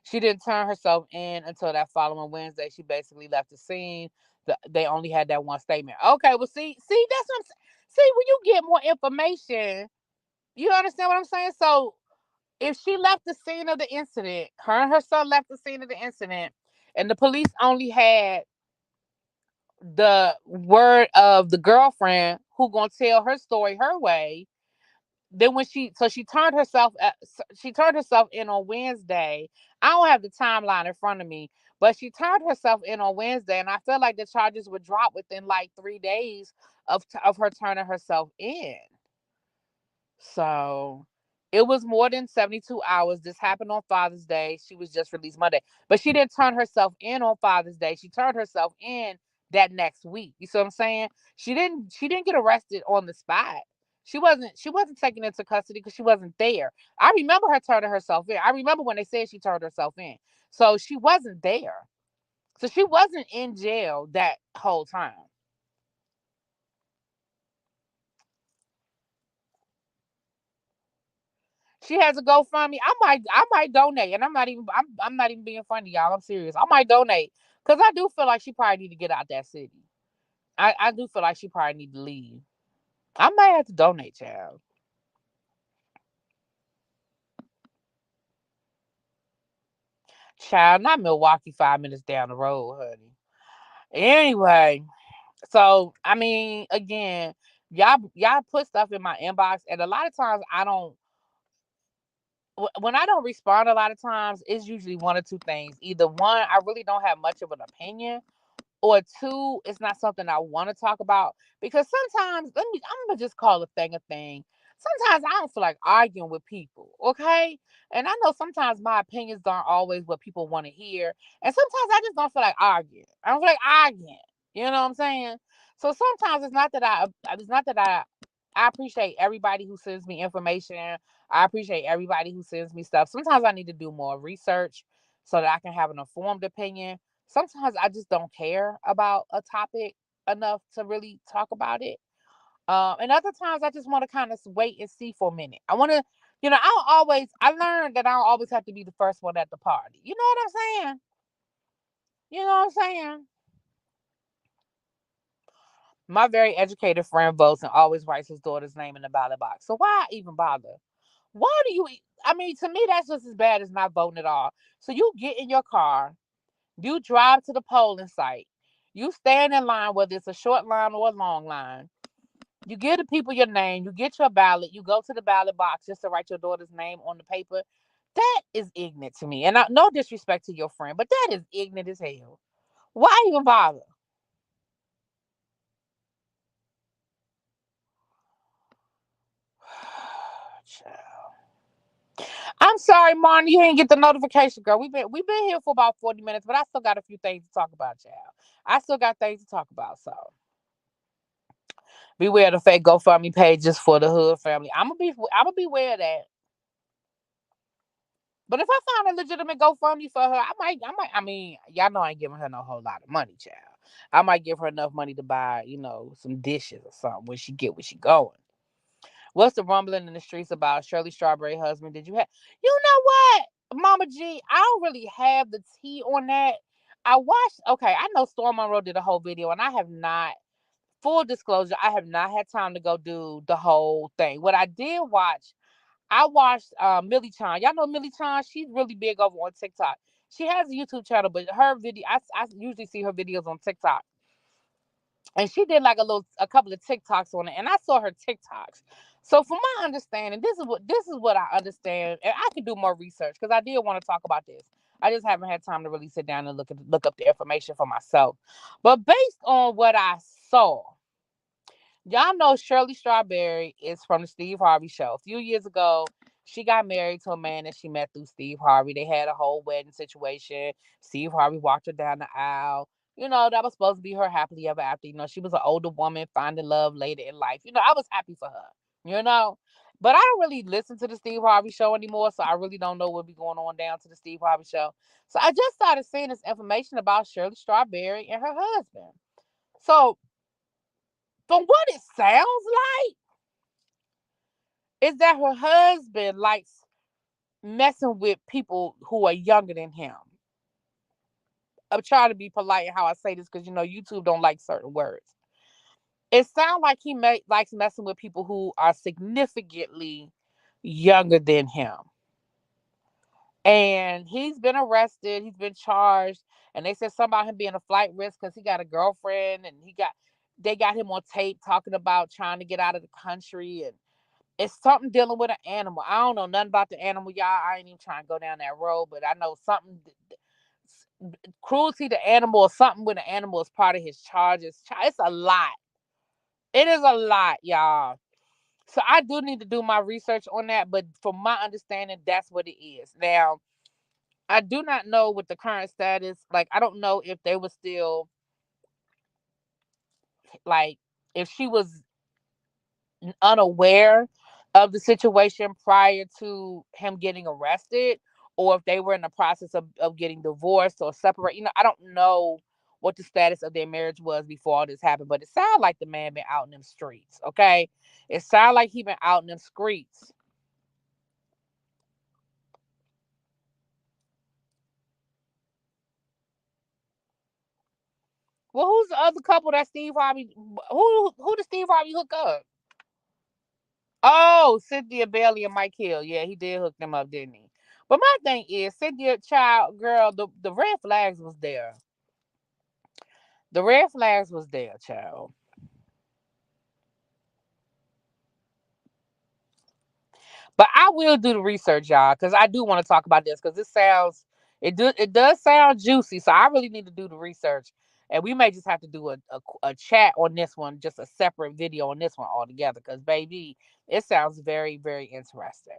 She didn't turn herself in until that following Wednesday. She basically left the scene. They only had that one statement. Okay, well, see, that's what I'm saying. See, when you get more information, you understand what I'm saying? So if she left the scene of the incident, her and her son left the scene of the incident, and the police only had the word of the girlfriend who gonna tell her story her way. Then when she turned herself in on Wednesday. I don't have the timeline in front of me, but she turned herself in on Wednesday, and I feel like the charges were dropped within like 3 days of her turning herself in. So it was more than 72 hours. This happened on Father's Day. She was just released Monday. But she didn't turn herself in on Father's Day. She turned herself in that next week. You see what I'm saying? She didn't get arrested on the spot. She wasn't taken into custody because she wasn't there. I remember her turning herself in. I remember when they said she turned herself in. So she wasn't there. So she wasn't in jail that whole time. She has a GoFundMe. I might donate, and I'm not even being funny, y'all. I'm serious. I might donate because I do feel like she probably need to get out that city. I do feel like she probably need to leave. I might have to donate, child. Child, not Milwaukee, 5 minutes down the road, honey. Anyway, so I mean, again, y'all put stuff in my inbox, and a lot of times I don't. When I don't respond, a lot of times it's usually one or two things. Either one, I really don't have much of an opinion, or two, it's not something I want to talk about. Because sometimes, I'm gonna just call a thing a thing. Sometimes I don't feel like arguing with people, okay? And I know sometimes my opinions aren't always what people want to hear, and sometimes I just don't feel like arguing. I don't feel like arguing. You know what I'm saying? So sometimes it's not that I appreciate everybody who sends me information. I appreciate everybody who sends me stuff. Sometimes I need to do more research so that I can have an informed opinion. Sometimes I just don't care about a topic enough to really talk about it. And other times I just want to kind of wait and see for a minute. I want to, I learned that I don't always have to be the first one at the party. You know what I'm saying? You know what I'm saying? My very educated friend votes and always writes his daughter's name in the ballot box. So why even bother? Why do you? I mean, to me, that's just as bad as not voting at all. So you get in your car, you drive to the polling site, you stand in line, whether it's a short line or a long line. You give the people your name, you get your ballot, you go to the ballot box just to write your daughter's name on the paper. That is ignorant to me. And no disrespect to your friend, but that is ignorant as hell. Why even bother? Child. I'm sorry, Martin, you didn't get the notification, girl. We've been here for about 40 minutes, but I still got a few things to talk about, child. I still got things to talk about, so beware the fake GoFundMe pages for the hood family. I'm gonna be aware of that. But if I find a legitimate GoFundMe for her, I mean, y'all know I ain't giving her no whole lot of money, child. I might give her enough money to buy, some dishes or something when she get where she going. What's the rumbling in the streets about Shirley Strawberry husband? Did you have? You know what, Mama G? I don't really have the tea on that. I watched. Okay, I know Storm Monroe did a whole video, and I have not. Full disclosure, I have not had time to go do the whole thing. What I did watch, I watched Millie Chan. Y'all know Millie Chan? She's really big over on TikTok. She has a YouTube channel, but her video, I usually see her videos on TikTok. And she did like a couple of TikToks on it, and I saw her TikToks. So from my understanding, this is what I understand, and I can do more research because I did want to talk about this. I just haven't had time to really sit down and look up the information for myself. But based on what I saw, y'all know Shirley Strawberry is from the Steve Harvey show. A few years ago, she got married to a man that she met through Steve Harvey. They had a whole wedding situation. Steve Harvey walked her down the aisle. That was supposed to be her happily ever after. She was an older woman finding love later in life. I was happy for her. You know, but I don't really listen to the Steve Harvey show anymore, so I really don't know what be going on down to the Steve Harvey show. So I just started seeing this information about Shirley Strawberry and her husband. So from what it sounds like, is that her husband likes messing with people who are younger than him. I'm trying to be polite in how I say this because YouTube don't like certain words. It sounds like likes messing with people who are significantly younger than him. And he's been arrested, he's been charged, and they said something about him being a flight risk because he got a girlfriend and they got him on tape talking about trying to get out of the country, and it's something dealing with an animal. I don't know nothing about the animal, y'all. I ain't even trying to go down that road, but I know something cruelty to animal or something with an animal is part of his charges. It's a lot. It is a lot, y'all. So I do need to do my research on that, but from my understanding, that's what it is. Now, I do not know what the current status. Like, I don't know if they were still like if she was unaware of the situation prior to him getting arrested, or if they were in the process of getting divorced or separate. I don't know what the status of their marriage was before all this happened, but it sounded like the man been out in them streets. Okay, it sounded like he been out in them streets. Well, who's the other couple that Steve Harvey? Who did Steve Harvey hook up? Oh, Cynthia Bailey and Mike Hill. Yeah, he did hook them up, didn't he? But my thing is, Cynthia, child, girl, the red flags was there. The red flags was there, child. But I will do the research, y'all, because I do want to talk about this because it does sound juicy. So I really need to do the research, and we may just have to do a chat on this one, just a separate video on this one altogether. Because baby, it sounds very very interesting.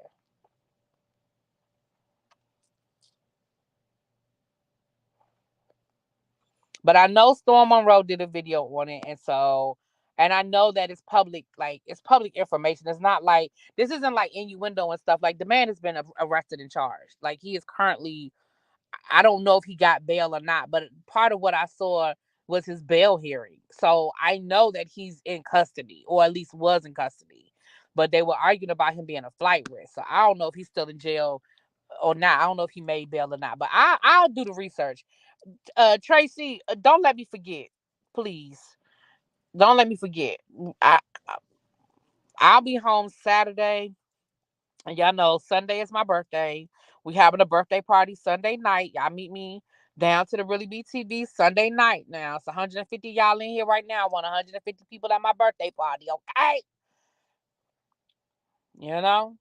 But I know Storm Monroe did a video on it, and I know that it's public, like it's public information. It's not like this isn't like innuendo and stuff. Like the man has been arrested and charged. Like he is currently, I don't know if he got bail or not, but part of what I saw was his bail hearing. So I know that he's in custody, or at least was in custody. But they were arguing about him being a flight risk. So I don't know if he's still in jail or not. I don't know if he made bail or not. But I'll do the research. Tracy, don't let me forget, please. Don't let me forget. I I'll be home Saturday, and y'all know Sunday is my birthday. We having a birthday party Sunday night. Y'all meet me down to the Really Be TV Sunday night. Now it's 150 y'all in here right now. I want 150 people at my birthday party. Okay, you know.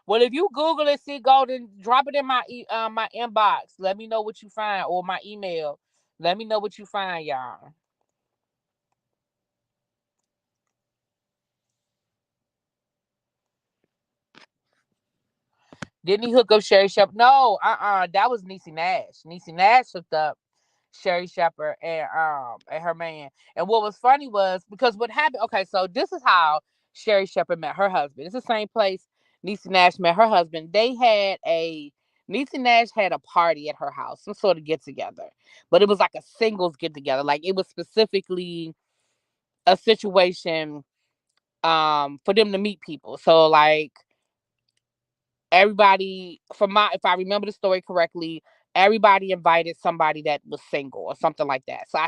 Well, if you Google it, see Golden, drop it in my inbox. Let me know what you find, or my email. Let me know what you find, y'all. Didn't he hook up Sherry Shepherd? No, that was Niecy Nash. Niecy Nash hooked up Sherry Shepherd and her man. And what was funny was because what happened. Okay, so this is how Sherry Shepherd met her husband. It's the same place Niecy Nash met her husband. Niecy Nash had a party at her house, some sort of get together, but it was like a singles get together. Like it was specifically a situation for them to meet people. So like everybody, from my if I remember the story correctly, everybody invited somebody that was single or something like that. So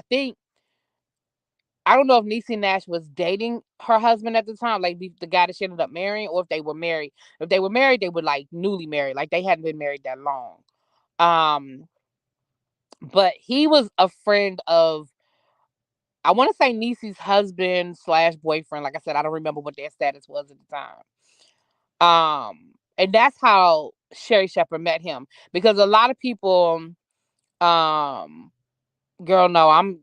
I don't know if Niecy Nash was dating her husband at the time, like the guy that she ended up marrying, or if they were married. If they were married, they were like newly married, like they hadn't been married that long. Um, but he was a friend of, I want to say Niecy's husband slash boyfriend. Like I said, I don't remember what their status was at the time. And that's how Sherry Shepherd met him, because a lot of people, um, girl, no, I'm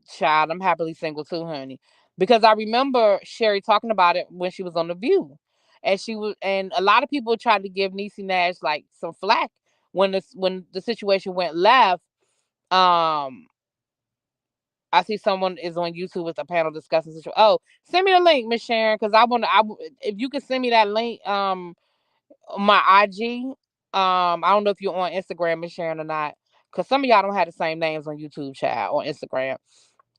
happily single too, honey. Because I remember Sherry talking about it when she was on The View, and a lot of people tried to give Niecy Nash like some flack when the situation went left. Um, I see someone is on YouTube with a panel discussing situation. Oh, send me the link, Miss Sharon, because if you could send me that link, my IG. I don't know if you're on Instagram, Miss Sharon, or not, because some of y'all don't have the same names on YouTube, child, on Instagram.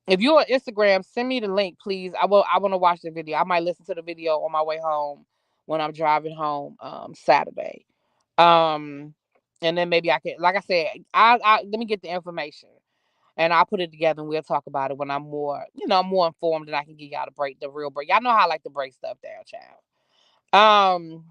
If you're on Instagram, send me the link, please. I want to watch the video. I might listen to the video on my way home when I'm driving home Saturday. Um, and then maybe I can, like I said, I let me get the information and I'll put it together and we'll talk about it when I'm more informed and I can give y'all the real break. Y'all know how I like to break stuff down, child.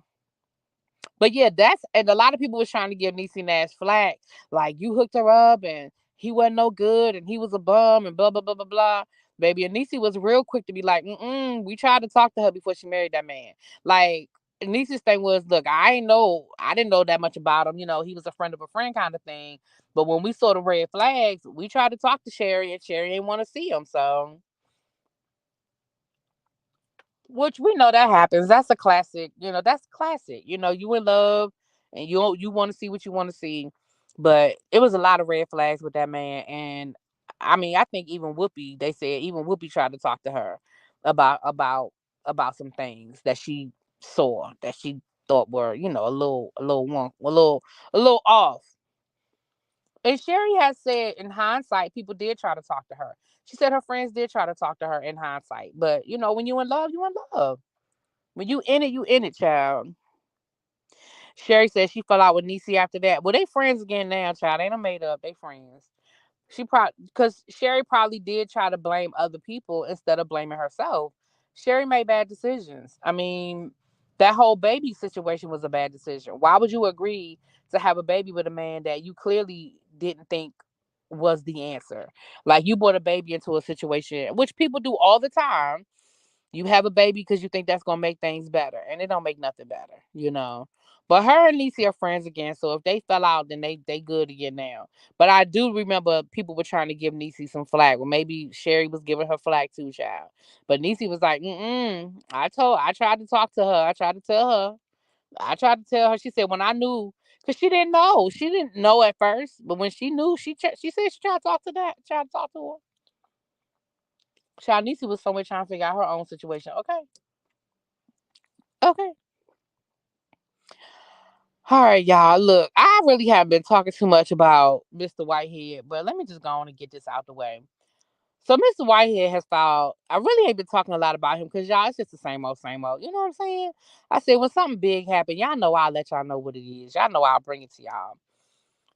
But yeah, and a lot of people was trying to give Niecy Nash flack, like you hooked her up and he wasn't no good and he was a bum and blah blah blah blah blah. Baby, and Niecy was real quick to be like, we tried to talk to her before she married that man. Like Niecy's thing was, look, I didn't know that much about him. He was a friend of a friend kind of thing. But when we saw the red flags, we tried to talk to Sherry and Sherry didn't want to see him. So which we know that happens. That's a classic. That's classic. You in love and you want to see what you want to see. But it was a lot of red flags with that man. And I mean, I think even Whoopi, they said even Whoopi tried to talk to her about about some things that she saw that she thought were, a little off. And Sherry has said in hindsight, people did try to talk to her. She said her friends did try to talk to her in hindsight. But when you in love, you in love. When you in it, child. Sherry said she fell out with Niecy after that. Well, they friends again now, child. They done made up. They friends. She probably, because Sherry probably did try to blame other people instead of blaming herself. Sherry made bad decisions. I mean, that whole baby situation was a bad decision. Why would you agree to have a baby with a man that you clearly didn't think was the answer? Like, you brought a baby into a situation, which people do all the time. You have a baby because you think that's gonna make things better, and it don't make nothing better. But her and Niecy are friends again, so if they fell out, then they good again now. But I do remember people were trying to give Niecy some flack. Well, maybe Sherry was giving her flack too, child. But Niecy was like, I tried to talk to her. I tried to tell her. I tried to tell her. She said when I knew, because she didn't know. She didn't know at first, but when she knew, she said she tried to talk to that. Tried to talk to her. Child, Niecy was somewhere trying to figure out her own situation. Okay. Okay. All right, y'all. Look, I really haven't been talking too much about Mr. Whitehead, but let me just go on and get this out the way. So, Mr. Whitehead has filed. I really ain't been talking a lot about him because y'all, it's just the same old, same old. You know what I'm saying? I said when something big happen, y'all know I'll let y'all know what it is. Y'all know I'll bring it to y'all.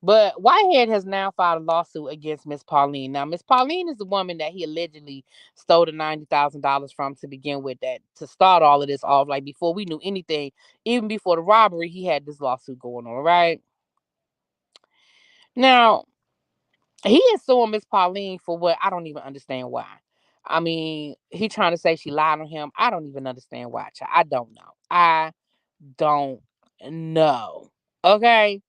But Whitehead has now filed a lawsuit against Miss Pauline. Now, Miss Pauline is the woman that he allegedly stole the $90,000 from to begin with. That to start all of this off, like before we knew anything, even before the robbery, he had this lawsuit going on. Right now, he is suing Miss Pauline for what I don't even understand why. I mean, he trying to say she lied on him. I don't even understand why. I don't know. I don't know. Okay.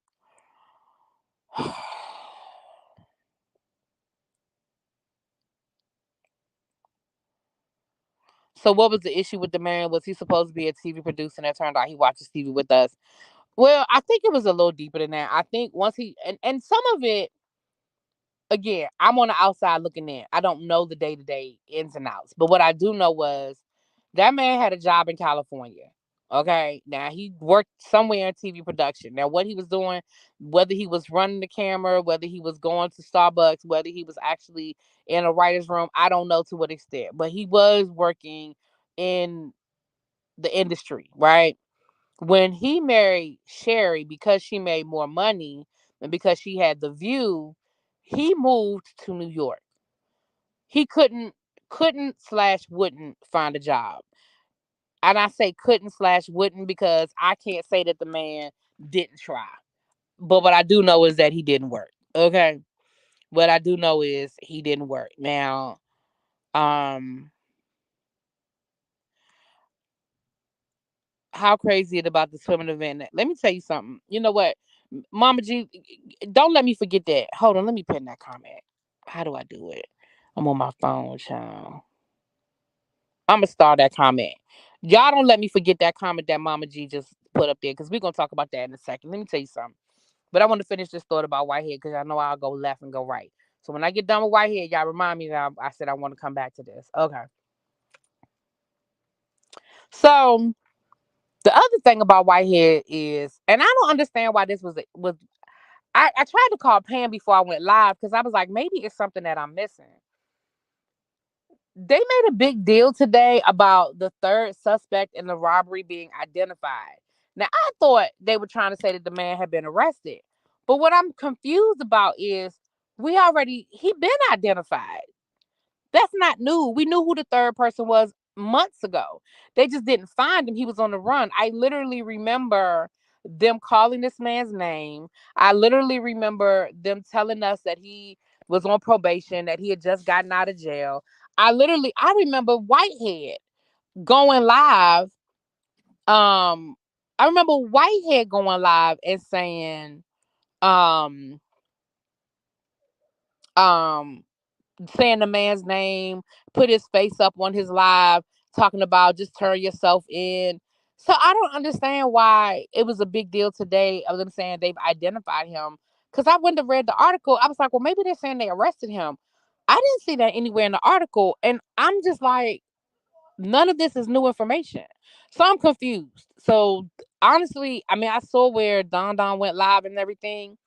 So what was the issue with the man? Was he supposed to be a TV producer and it turned out he watches TV with us? Well, I think it was a little deeper than that. I think once and some of it, again, I'm on the outside looking in. I don't know the day-to-day ins and outs. But what I do know was that man had a job in California. Okay. Now he worked somewhere in TV production. Now what he was doing, whether he was running the camera, whether he was going to Starbucks, whether he was actually in a writer's room, I don't know to what extent. But he was working in the industry, right? When he married Sherry, because she made more money and because she had the view, he moved to New York. He couldn't slash wouldn't find a job. And I say couldn't slash wouldn't because I can't say that the man didn't try. But what I do know is that he didn't work. Okay. What I do know is he didn't work. Now, um, how crazy it about the swimming event. Let me tell you something. You know what? Mama G, don't let me forget that. Hold on, let me pin that comment. How do I do it? I'm on my phone, child. I'm gonna start that comment. Y'all don't let me forget that comment that Mama G just put up there because we're gonna talk about that in a second. Let me tell you something. But I want to finish this thought about Whitehead because I know I'll go left and go right. So when I get done with Whitehead, y'all remind me that I said I want to come back to this. Okay. So the other thing about Whitehead is, and I don't understand why this was. I tried to call Pam before I went live because I was like, maybe it's something that I'm missing. They made a big deal today about the third suspect in the robbery being identified. Now, I thought they were trying to say that the man had been arrested. But what I'm confused about is he been identified. That's not new. We knew who the third person was months ago. They just didn't find him. He was on the run. I literally remember them calling this man's name. I literally remember them telling us that he was on probation, that he had just gotten out of jail. I remember Whitehead going live. Um, I remember Whitehead going live and saying, um, um, saying the man's name, put his face up on his live, talking about just turn yourself in. So I don't understand why it was a big deal today of them saying they've identified him. Because I went to read the article. I was like, well, maybe they're saying they arrested him. I didn't see that anywhere in the article. And I'm just like, None of this is new information. So I'm confused. So honestly, I mean, I saw where Don went live and everything.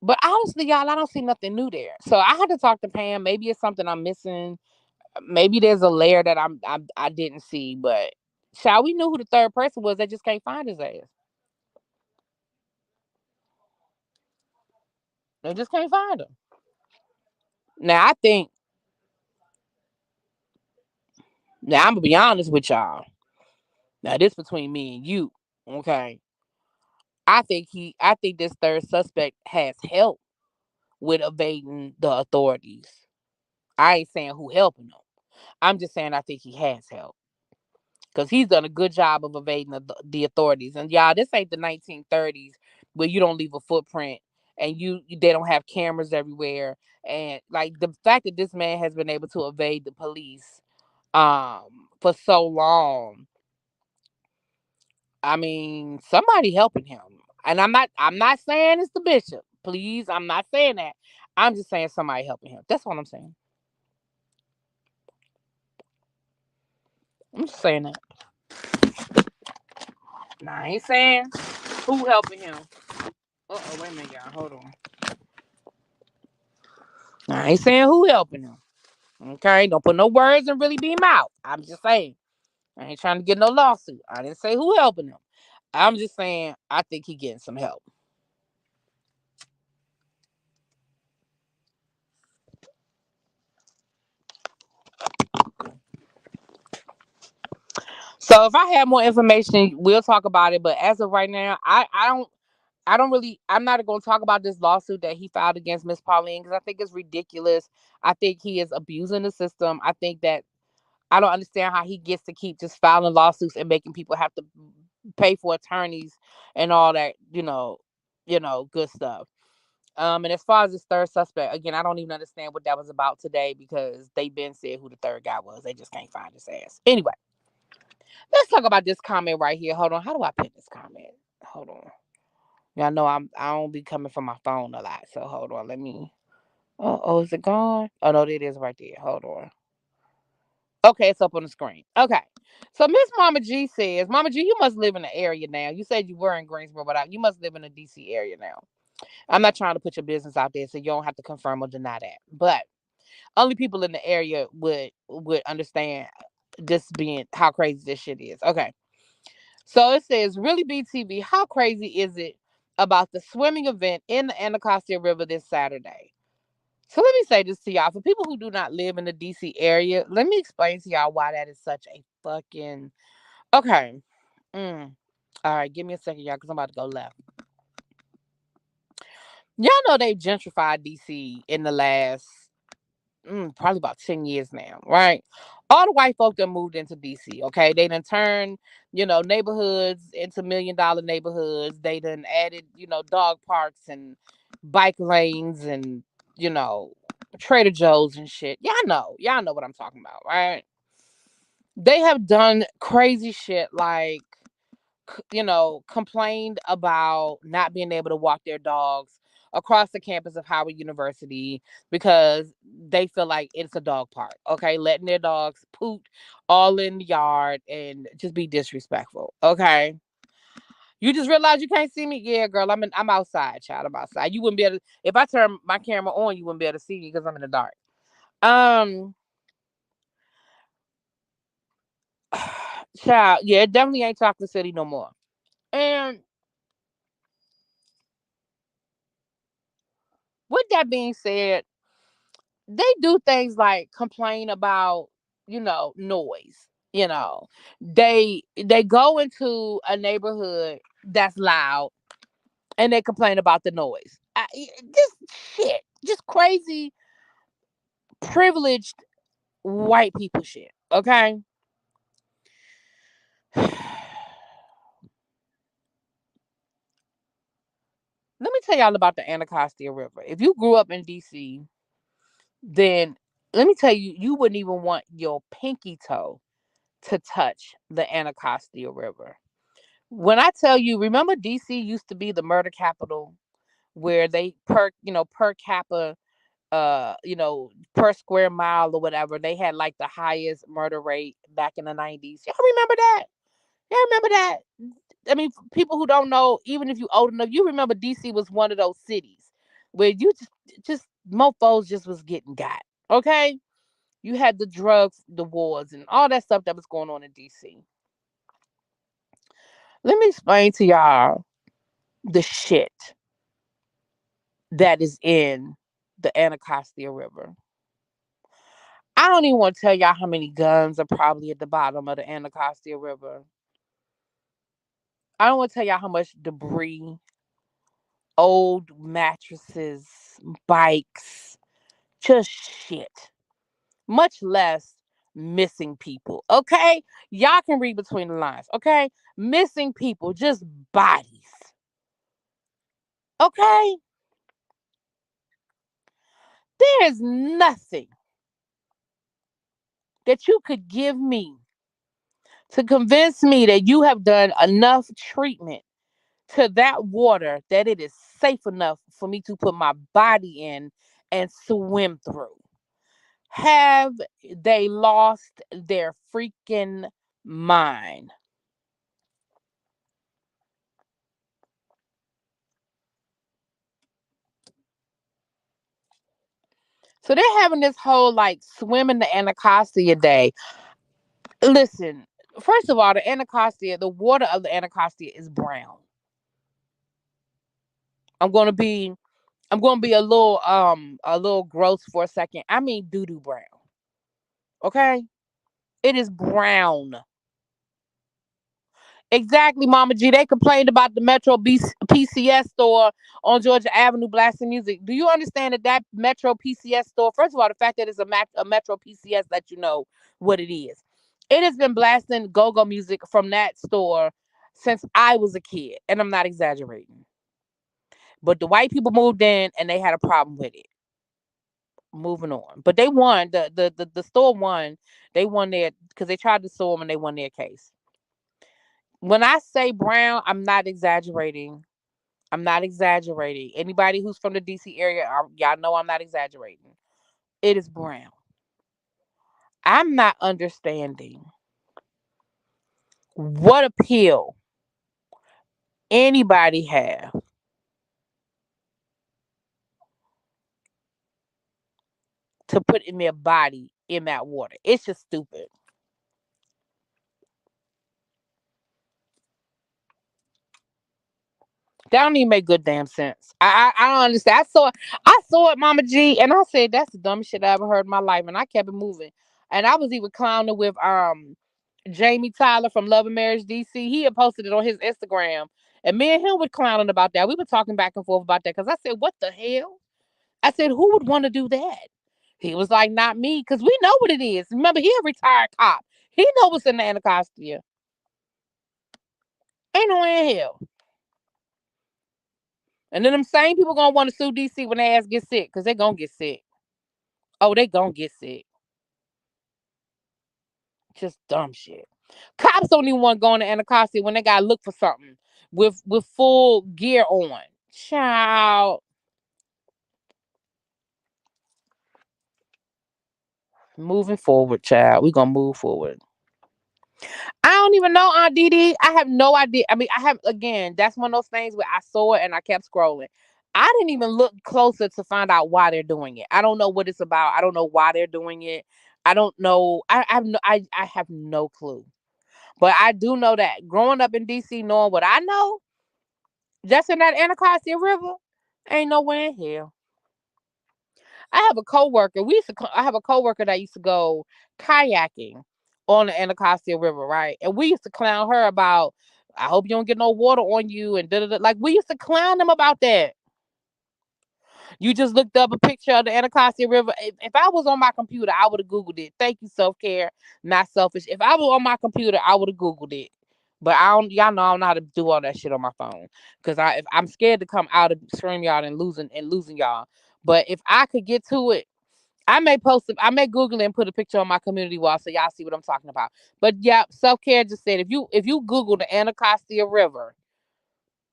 But honestly, y'all, I don't see nothing new there. So I had to talk to Pam. Maybe it's something I'm missing. Maybe there's a layer that I didn't see. But child, we knew who the third person was. They just can't find his ass. They just can't find him. Now I think. Now I'm gonna be honest with y'all. Now this between me and you, okay? I think this third suspect has help with evading the authorities. I ain't saying who helping him. I'm just saying I think he has help because he's done a good job of evading the authorities. And y'all, this ain't the 1930s where you don't leave a footprint and they don't have cameras everywhere. And like the fact that this man has been able to evade the police for so long, I mean, somebody helping him. And I'm not saying it's the bishop. Please, I'm not saying that. I'm just saying somebody helping him. That's what I'm saying. I'm just saying that. Nah, I ain't saying who helping him. Uh-oh, wait a minute, y'all. Hold on. I ain't saying who helping him. Okay? Don't put no words in really be mouth. I'm just saying. I ain't trying to get no lawsuit. I didn't say who helping him. I'm just saying I think he getting some help. So if I have more information, we'll talk about it. But as of right now, I don't really, I'm not going to talk about this lawsuit that he filed against Miss Pauline because I think it's ridiculous. I think he is abusing the system. I think that I don't understand how he gets to keep just filing lawsuits and making people have to pay for attorneys and all that, good stuff. And as far as this third suspect, again, I don't even understand what that was about today because they been said who the third guy was. They just can't find his ass. Anyway, let's talk about this comment right here. Hold on. How do I pin this comment? Hold on. Y'all know I don't be coming from my phone a lot. So hold on. Let me. Oh, is it gone? Oh no, it is right there. Hold on. Okay, it's up on the screen. Okay. So Miss Mama G says, Mama G, you must live in the area now. You said you were in Greensboro, but you must live in the DC area now. I'm not trying to put your business out there, so you don't have to confirm or deny that. But only people in the area would understand this being how crazy this shit is. Okay. So it says, really BTV, how crazy is it about the swimming event in the Anacostia River this Saturday? So let me say this to y'all. For people who do not live in the DC area, let me explain to y'all why that is such a fucking okay. All right, give me a second, y'all, because I'm about to go left. Y'all know they've gentrified DC in the last probably about 10 years now, right? All the white folk that moved into DC, okay? They done turned, neighborhoods into $1 million neighborhoods. They done added, dog parks and bike lanes and, you know, Trader Joe's and shit. Y'all know what I'm talking about, right? They have done crazy shit like complained about not being able to walk their dogs across the campus of Howard University because they feel like it's a dog park. Okay, letting their dogs poop all in the yard and just be disrespectful. Okay. You just realize you can't see me? Yeah, girl, I'm outside, child. I'm outside. You wouldn't be able to, if I turn my camera on, you wouldn't be able to see me because I'm in the dark. Um child, yeah, it definitely ain't Chocolate City no more. And with that being said, they do things like complain about noise. They go into a neighborhood that's loud and they complain about the noise. Just shit, just crazy privileged white people shit. Okay. Let me tell y'all about the Anacostia River. If you grew up in DC, then let me tell you, you wouldn't even want your pinky toe to touch the Anacostia River. When I tell you, remember DC used to be the murder capital where they per capita per square mile or whatever. They had like the highest murder rate back in the 90s. Y'all remember that? Y'all remember that? I mean, people who don't know, even if you old enough, you remember DC was one of those cities where you just mofos just was getting got. Okay? You had the drugs, the wars, and all that stuff that was going on in DC. Let me explain to y'all the shit that is in the Anacostia River. I don't even want to tell y'all how many guns are probably at the bottom of the Anacostia River. I don't want to tell y'all how much debris, old mattresses, bikes, just shit. Much less missing people. Okay? Y'all can read between the lines. Okay? Missing people, just bodies. Okay? There is nothing that you could give me to convince me that you have done enough treatment to that water that it is safe enough for me to put my body in and swim through. Have they lost their freaking mind? So they're having this whole like swimming the Anacostia day. Listen, first of all, the water of the Anacostia is brown. I'm gonna be I'm gonna be a little gross for a second. I mean doo doo brown. Okay? It is brown. Exactly, Mama G. They complained about the PCS store on Georgia Avenue blasting music. Do you understand that Metro PCS store? First of all, the fact that it's a Metro PCS let you know what it is. It has been blasting go-go music from that store since I was a kid, and I'm not exaggerating. But the white people moved in and they had a problem with it. Moving on, but they won. The store won. They won their because they tried to sue them and they won their case. When I say brown, I'm not exaggerating. I'm not exaggerating. Anybody who's from the DC area, y'all know I'm not exaggerating. It is brown. I'm not understanding what appeal anybody have to put in their body in that water. It's just stupid. That don't even make good damn sense. I don't understand. I saw it, Mama G, and I said that's the dumbest shit I ever heard in my life, and I kept it moving. And I was even clowning with Jamie Tyler from Love and Marriage DC. He had posted it on his Instagram, and me and him were clowning about that. We were talking back and forth about that because I said, "What the hell?" I said, "Who would want to do that?" He was like, "Not me," because we know what it is. Remember, he a retired cop. He know what's in the Anacostia. Ain't no way in hell. And then them same people gonna want to sue DC when their ass get sick, cause they gonna get sick. Oh, they gonna get sick. Just dumb shit. Cops don't even want to go into Anacostia when they gotta look for something with full gear on. Child, moving forward, child. We gonna move forward. I don't even know Aunt Didi. I have no idea. I mean, I have again. That's one of those things where I saw it and I kept scrolling. I didn't even look closer to find out why they're doing it. I don't know what it's about. I don't know why they're doing it. I don't know. I have no clue. But I do know that growing up in DC, knowing what I know, just in that Anacostia River, ain't nowhere in hell. I have a coworker. I have a coworker that used to go kayaking on the Anacostia River, right? And we used to clown her about, I hope you don't get no water on you, and da da da. Like we used to clown them about that. You just looked up a picture of the Anacostia River. If I was on my computer, I would have Googled it. Thank you, self care, not selfish. If I was on my computer, I would have Googled it. But I don't, y'all know I don't know how to do all that shit on my phone because I'm scared to come out of StreamYard and losing y'all. But if I could get to it, I may post it. I may Google it and put a picture on my community wall so y'all see what I'm talking about. But yeah, self care just said if you Google the Anacostia River,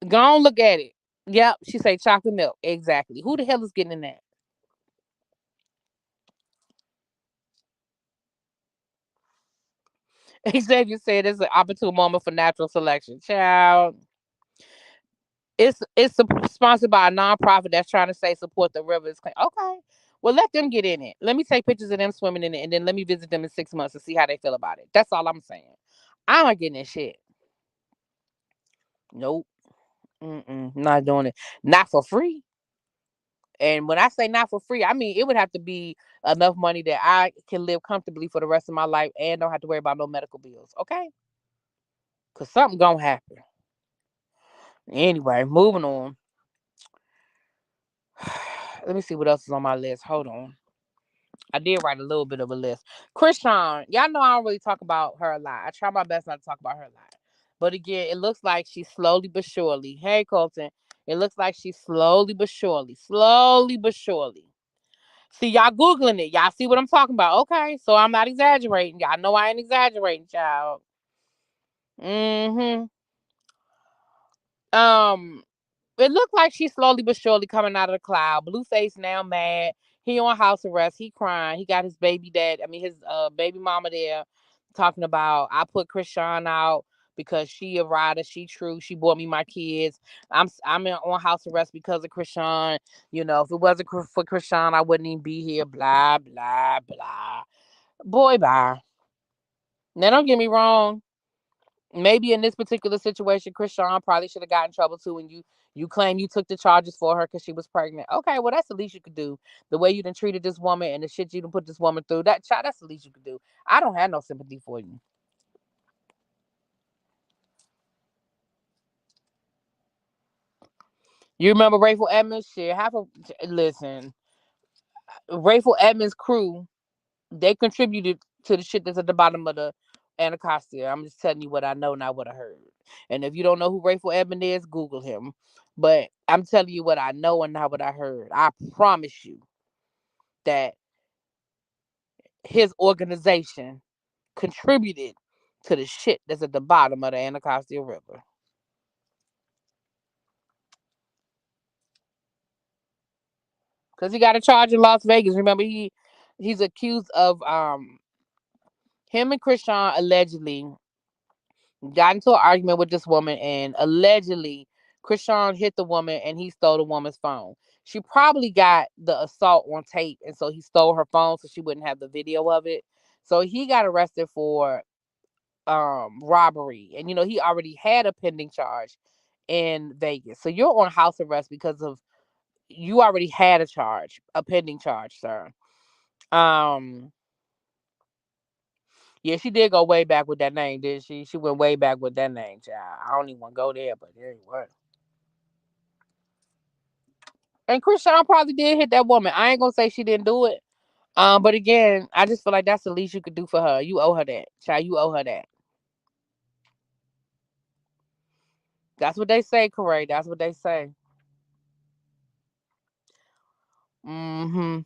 go on look at it. Yep, she say chocolate milk. Exactly. Who the hell is getting in that? Xavier said it's an opportune moment for natural selection. Child, sponsored by a nonprofit that's trying to say support the rivers. Okay, well let them get in it. Let me take pictures of them swimming in it, and then let me visit them in 6 months and see how they feel about it. That's all I'm saying. I'm not getting this shit. Nope. Not doing it. Not for free. And when I say not for free, I mean it would have to be enough money that I can live comfortably for the rest of my life and don't have to worry about no medical bills. Okay? Cause something gonna happen. Anyway, moving on. Let me see what else is on my list. Hold on. I did write a little bit of a list. Krishan, y'all know I don't really talk about her a lot. I try my best not to talk about her a lot. But again, it looks like she's slowly but surely. Hey, Colton. It looks like she's slowly but surely. See, y'all Googling it. Y'all see what I'm talking about. Okay, so I'm not exaggerating. Y'all know I ain't exaggerating, child. Mm-hmm. Um, it looked like she's slowly but surely coming out of the cloud. Blueface now mad. He on house arrest. He crying. He got his baby dad. I mean his baby mama there talking about I put Krishan out because she a rider. She true. She bought me my kids. On house arrest because of Krishan. You know, if it wasn't for Krishan, I wouldn't even be here. Blah blah blah. Boy, bye. Now don't get me wrong. Maybe in this particular situation, Krishan probably should have gotten in trouble too. And you claim you took the charges for her because she was pregnant. Okay, well that's the least you could do. The way you done treated this woman and the shit you done put this woman through, that child, that's the least you could do. I don't have no sympathy for you. You remember Rayful Edmonds? Shit, listen. Rayful Edmonds' crew, they contributed to the shit that's at the bottom of the Anacostia. I'm just telling you what I know, not what I heard. And if you don't know who Rayful Edmonds is, Google him. But I'm telling you what I know and not what I heard. I promise you that his organization contributed to the shit that's at the bottom of the Anacostia River. Because he got a charge in Las Vegas. Remember, he's accused of him and Krishan allegedly got into an argument with this woman, and allegedly Krishan hit the woman and he stole the woman's phone. She probably got the assault on tape, and so he stole her phone so she wouldn't have the video of it. So he got arrested for robbery, and he already had a pending charge in Vegas. So you're on house arrest because of you already had a pending charge, sir. Um yeah, she did go way back with that name, did she? She went way back with that name, child. I don't even want to go there, but there you were. And Krishan probably did hit that woman. I ain't gonna say she didn't do it. But again, I just feel like that's the least you could do for her. You owe her that, child. You owe her that. That's what they say, Corey. That's what they say. Mm-hmm.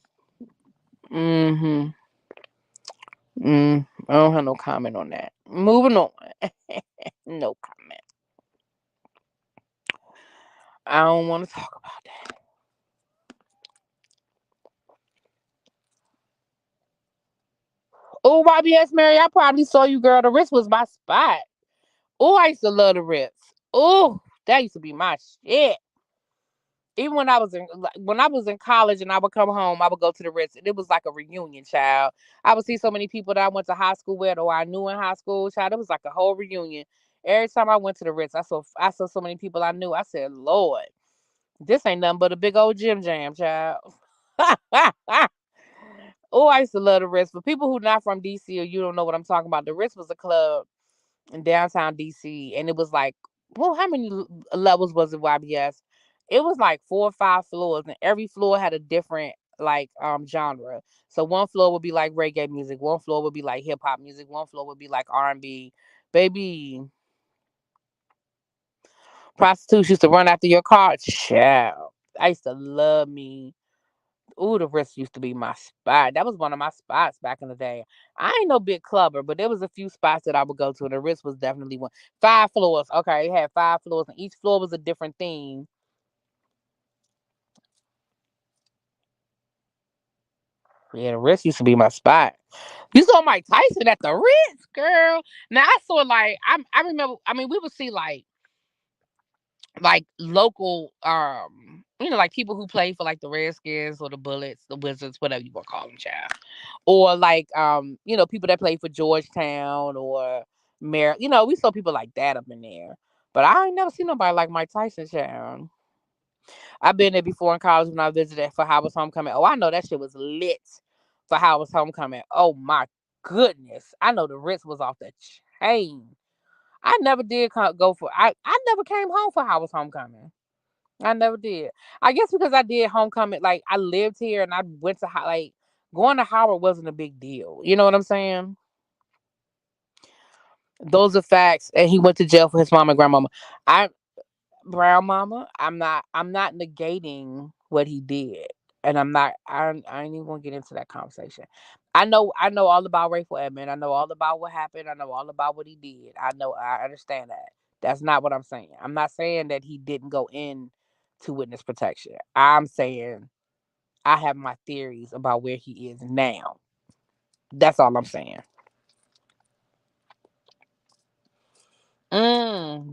Mm-hmm. I don't have no comment on that. Moving on. No comment. I don't want to talk about that. Oh, YBS Mary, I probably saw you, girl. The Ritz was my spot. Oh, I used to love the Ritz. Oh, that used to be my shit. Even when I was in college and I would come home, I would go to the Ritz, and it was like a reunion, child. I would see so many people that I went to high school with or I knew in high school, child. It was like a whole reunion. Every time I went to the Ritz, I saw so many people I knew. I said, Lord, this ain't nothing but a big old gym jam, child. Oh, I used to love the Ritz. For people who not from DC or you don't know what I'm talking about, the Ritz was a club in downtown DC, and it was like, well, how many levels was it? YBS? It was like 4 or 5 floors, and every floor had a different like genre. So one floor would be like reggae music, one floor would be like hip hop music, one floor would be like R&B. Baby, prostitutes used to run after your car. Child, I used to love me. Ooh, the Ritz used to be my spot. That was one of my spots back in the day. I ain't no big clubber, but there was a few spots that I would go to, and the Ritz was definitely one. 5 floors. Okay, it had 5 floors, and each floor was a different theme. Yeah, the Ritz used to be my spot. You saw Mike Tyson at the Ritz, girl. Now I saw like I remember. I mean, we would see like local like people who play for like the Redskins or the Bullets, the Wizards, whatever you want to call them, child. Or like people that play for Georgetown or we saw people like that up in there. But I ain't never seen nobody like Mike Tyson, child. I've been there before in college when I visited for Howard's homecoming. Oh, I know that shit was lit for Howard's homecoming. Oh my goodness. I know the Ritz was off the chain. I never did go for I never came home for Howard's homecoming. I never did. I guess because I did homecoming, like I lived here and I went to like going to Howard wasn't a big deal. You know what I'm saying? Those are facts. And he went to jail for his mom and grandmama. I Brown mama, I'm not negating what he did. And I ain't even gonna get into that conversation. I know all about Rayful Edmond. I know all about what happened. I know all about what he did. I understand that. That's not what I'm saying. I'm not saying that he didn't go in to witness protection. I'm saying I have my theories about where he is now. That's all I'm saying.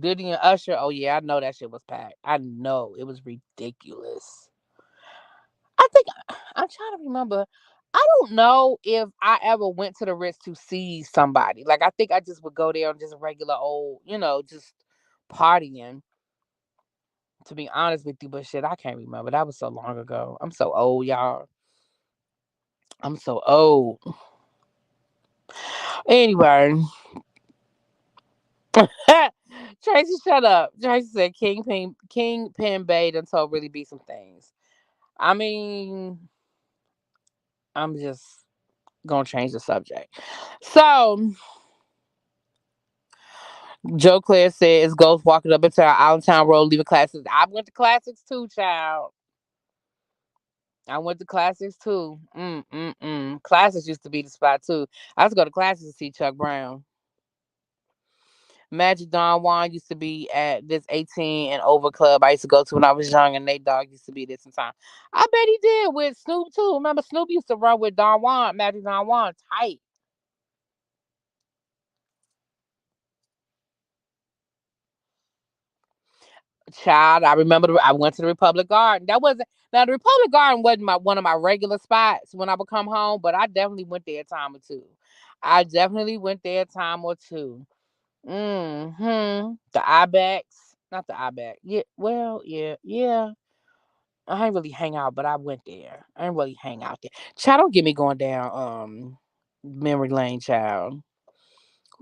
Diddy and Usher. Oh yeah, I know that shit was packed. I know it was ridiculous. I think I'm trying to remember. I don't know if I ever went to the Ritz to see somebody. Like I think I just would go there on just regular old, just partying. To be honest with you, but shit, I can't remember. That was so long ago. I'm so old, y'all. I'm so old. Anyway, Tracy, shut up. Tracy said Kingpin Bay done told really be some things. I mean, I'm just gonna change the subject. So Joe Claire said it's Ghost walking up into our out of town road leaving classics. I went to classics too, child. I went to classics too. Classics used to be the spot too. I used to go to classics to see Chuck Brown. Magic Don Juan used to be at this 18 and over club I used to go to when I was young, and Nate Dogg used to be there sometime. I bet he did with Snoop too. Remember, Snoop used to run with Don Juan, Magic Don Juan, tight. Child, I remember I went to the Republic Garden. That wasn't now the Republic Garden wasn't my one of my regular spots when I would come home, but I definitely went there a time or two. I definitely went there a time or two. The Ibex, not the Ibex. Yeah, well, yeah. I ain't really hang out, but I went there. I ain't really hang out there. Child, don't get me going down memory lane, child.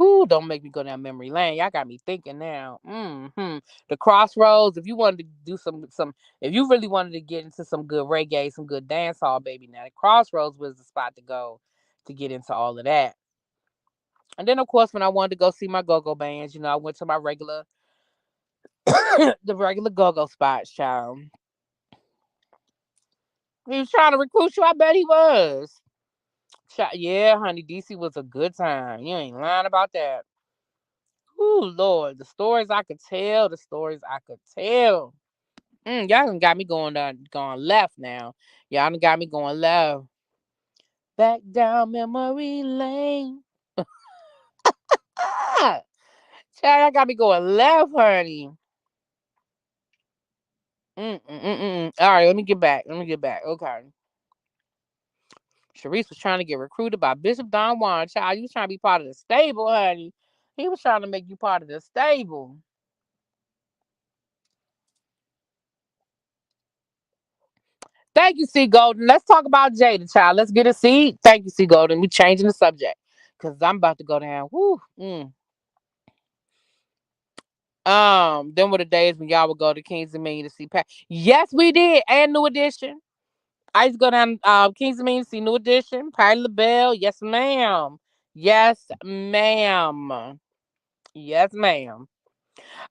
Ooh, don't make me go down memory lane. Y'all got me thinking now. The Crossroads. If you wanted to do if you really wanted to get into some good reggae, some good dance hall, baby, now the Crossroads was the spot to go to get into all of that. And then, of course, when I wanted to go see my go-go bands, I went to my regular, the regular go-go spots, child. He was trying to recruit you. I bet he was. Yeah, honey, DC was a good time. You ain't lying about that. Ooh, Lord, the stories I could tell, the stories I could tell. Y'all done got me going left now. Y'all done got me going left. Back down memory lane. Ah, child, y'all got me going left, honey. All right, let me get back. Let me get back. Okay. Sharice was trying to get recruited by Bishop Don Juan. Child, you was trying to be part of the stable, honey. He was trying to make you part of the stable. Thank you, C Golden. Let's talk about Jada, child. Let's get a seat. Thank you, C Golden. We changing the subject because I'm about to go down. Woo. Them were the days when y'all would go to Kings and Dominion to see Pat. Yes, we did, and New Edition. I used to go down Kings and Dominion to see New Edition, Patty LaBelle. Yes, ma'am. Yes, ma'am. Yes, ma'am.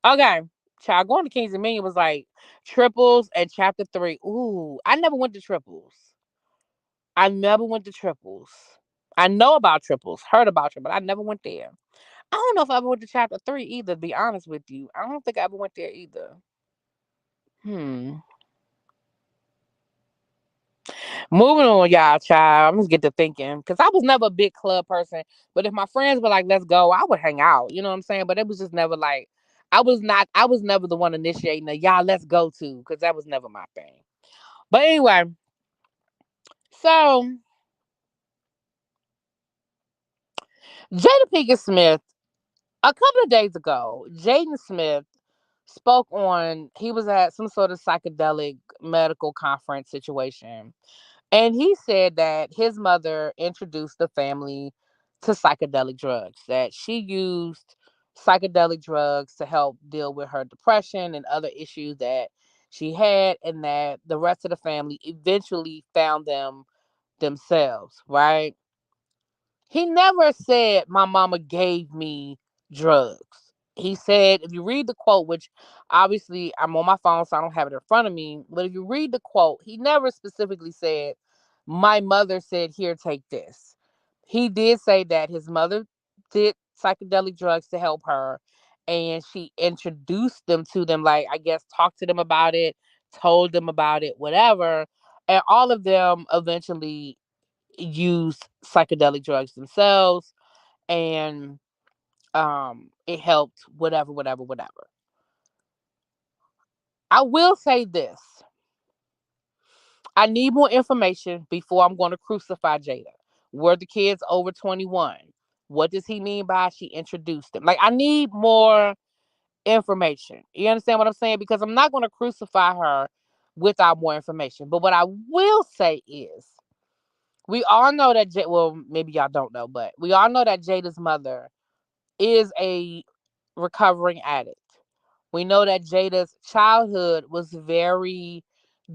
Okay, child. Going to Kings and Dominion was like triples and chapter 3. Ooh, I never went to triples. I never went to triples. I know about triples, heard about triples. I never went there. I don't know if I ever went to chapter 3 either, to be honest with you. I don't think I ever went there either. Hmm. Moving on, y'all, child. I'm just get to thinking because I was never a big club person. But if my friends were like, "Let's go," I would hang out. You know what I'm saying? But it was just never like I was not. I was never the one initiating the y'all let's go to because that was never my thing. But anyway, so Jada Pinkett Smith a couple of days ago, Jaden Smith spoke on. He was at some sort of psychedelic medical conference situation. And he said that his mother introduced the family to psychedelic drugs, that she used psychedelic drugs to help deal with her depression and other issues that she had, and that the rest of the family eventually found them themselves, right? He never said my mama gave me drugs. He said, if you read the quote, which obviously I'm on my phone, so I don't have it in front of me, but if you read the quote, he never specifically said, my mother said, here, take this. He did say that his mother did psychedelic drugs to help her, and she introduced them to them, like, I guess, talked to them about it, told them about it, whatever. And all of them eventually used psychedelic drugs themselves, and it helped, whatever, whatever, whatever. I will say this: I need more information before I'm going to crucify Jada. Were the kids over 21? What does he mean by she introduced them? Like, I need more information. You understand what I'm saying? Because I'm not going to crucify her without more information. But what I will say is, we all know that well, maybe y'all don't know, but we all know that Jada's mother is a recovering addict. We know that Jada's childhood was very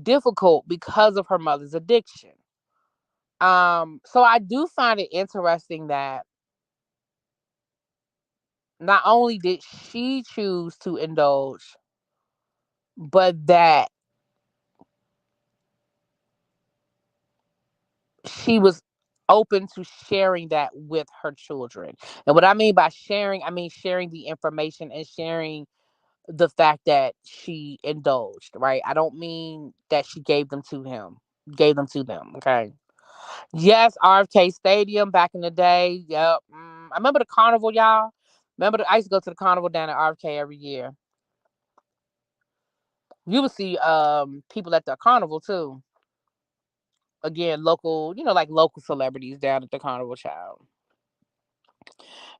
difficult because of her mother's addiction. So I do find it interesting that not only did she choose to indulge, but that she was open to sharing that with her children. And what I mean by sharing, I mean sharing the information and sharing the fact that she indulged, right? I don't mean that she gave them to him, gave them to them, okay? Yes, RFK Stadium back in the day. Yep. I remember the carnival, y'all. I used to go to the carnival down at RFK every year. You would see people at the carnival too. Again, local, like local celebrities down at the carnival, child.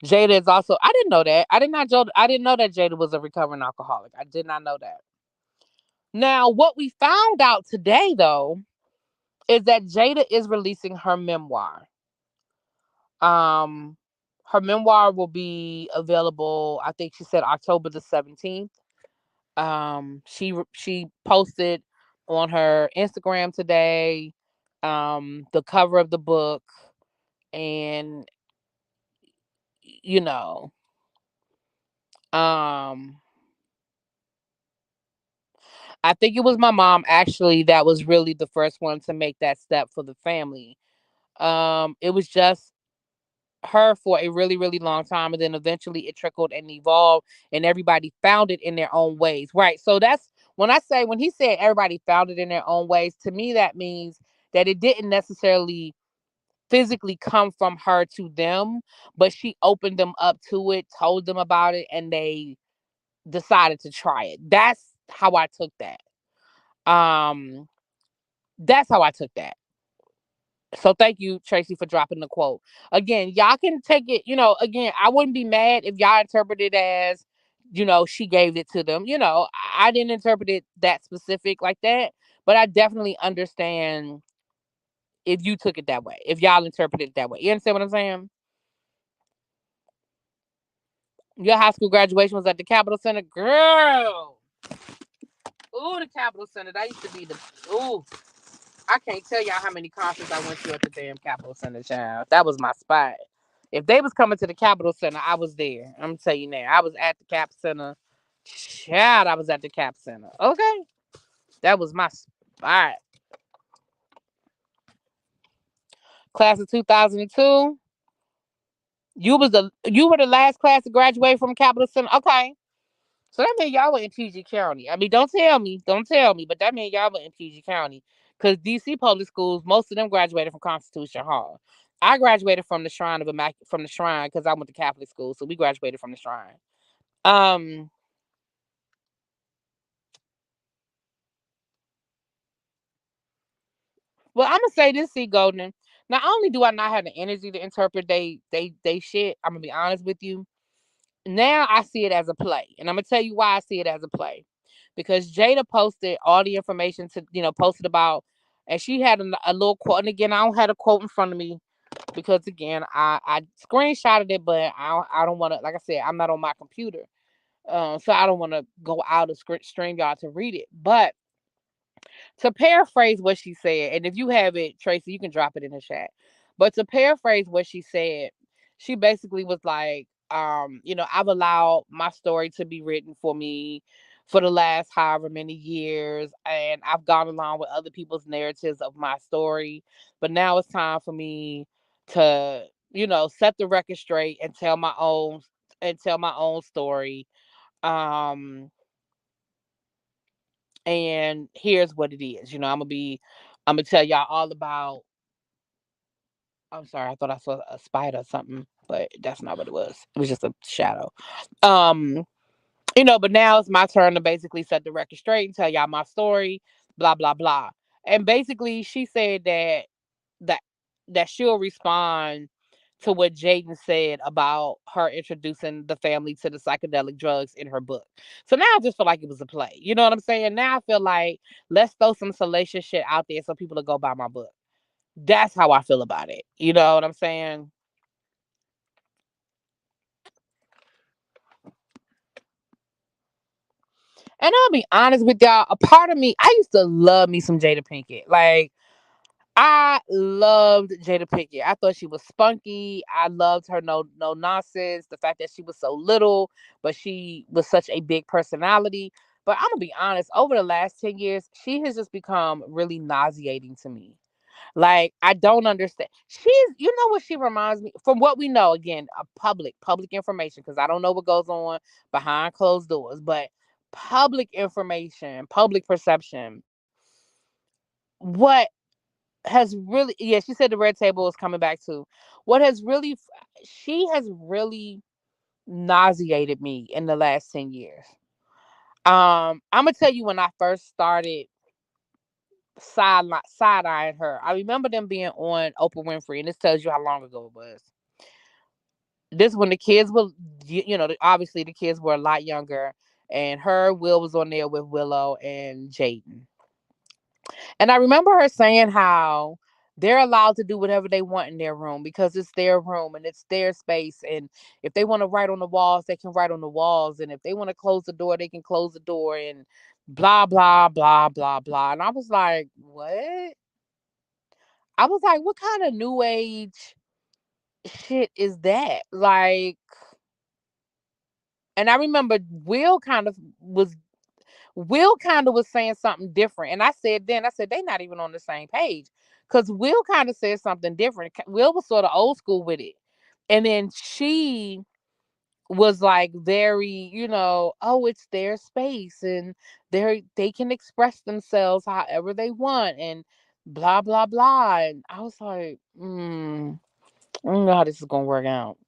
Jada is also. I didn't know that. I didn't know that Jada was a recovering alcoholic. I did not know that. Now, what we found out today, though, is that Jada is releasing her memoir. Um, Her memoir will be available. I think she said October the 17th. She posted on her Instagram today the cover of the book, and you know um I think it was my mom actually that was really the first one to make that step for the family. It was just her for a really, really long time, and then eventually it trickled and evolved, and everybody found it in their own ways, right? So that's when he said everybody found it in their own ways, to me that means that it didn't necessarily physically come from her to them, but she opened them up to it, told them about it, and they decided to try it. How I took that. Um, that's how I took that. So thank you, Tracy, for dropping the quote. Again, y'all can take it, again, I wouldn't be mad if y'all interpret it as, she gave it to them. I didn't interpret it that specific like that, but I definitely understand if you took it that way, if y'all interpreted it that way. You understand what I'm saying? Your high school graduation was at the Capitol Center. Girl. Ooh, the Capitol Center. That used to be the, ooh. I can't tell y'all how many concerts I went to at the damn Capitol Center, child. That was my spot. If they was coming to the Capitol Center, I was there. I'm gonna tell you now. I was at the Cap Center. Child, I was at the Cap Center. Okay. That was my spot. Class of 2002. You were the last class to graduate from Capitol Center. Okay. So that means y'all were in PG County. I mean, don't tell me, but that means y'all were in PG County. Because DC public schools, most of them graduated from Constitution Hall. I graduated from the from the Shrine because I went to Catholic school, so we graduated from the Shrine. Um, well, I'm gonna say this, see, Golden. Not only do I not have the energy to interpret they shit, I'm gonna be honest with you. Now I see it as a play, and I'm gonna tell you why I see it as a play. Because Jada posted all the information to posted about, and she had a little quote. And again, I don't have a quote in front of me because again, I screenshotted it, but I don't want to. Like I said, I'm not on my computer, so I don't want to go out of stream y'all to read it. But to paraphrase what she said, and if you have it, Tracy, you can drop it in the chat. But to paraphrase what she said, she basically was like, I've allowed my story to be written for me for the last however many years, and I've gone along with other people's narratives of my story. But now it's time for me to, set the record straight and tell my own story. Um, and here's what it is. I'm gonna tell y'all all about. I'm sorry, I thought I saw a spider or something, but that's not what it was. It was just a shadow. Um, but now it's my turn to basically set the record straight and tell y'all my story, blah blah blah. And basically, she said that that she'll respond to what Jaden said about her introducing the family to the psychedelic drugs in her book. So now I just feel like it was a play. You know what I'm saying? Now I feel like let's throw some salacious shit out there so people will go buy my book. That's how I feel about it. You know what I'm saying? And I'll be honest with y'all, a part of me, I used to love me some Jada Pinkett. Like, I loved Jada Pinkett. I thought she was spunky. I loved her no nonsense. The fact that she was so little, but she was such a big personality. But I'm gonna be honest, over the last 10 years, she has just become really nauseating to me. Like, I don't understand. You know what she reminds me, from what we know, again, public information, because I don't know what goes on behind closed doors, but public information, public perception. What has really, yeah, she said the red table is coming back too. What has really, she has really nauseated me in the last 10 years. I'm gonna tell you when I first started side eyeing her. I remember them being on Oprah Winfrey, and this tells you how long ago it was. This when the kids were, obviously the kids were a lot younger, and Will was on there with Willow and Jaden. And I remember her saying how they're allowed to do whatever they want in their room because it's their room and it's their space. And if they want to write on the walls, they can write on the walls. And if they want to close the door, they can close the door and blah, blah, blah, blah, blah. And I was like, what? I was like, what kind of new age shit is that? Like, and I remember Will kind of was saying something different. And I said, they not even on the same page. Because Will kind of said something different. Will was sort of old school with it. And then she was like very, oh, it's their space and they can express themselves however they want and blah, blah, blah. And I was like, I don't know how this is gonna work out.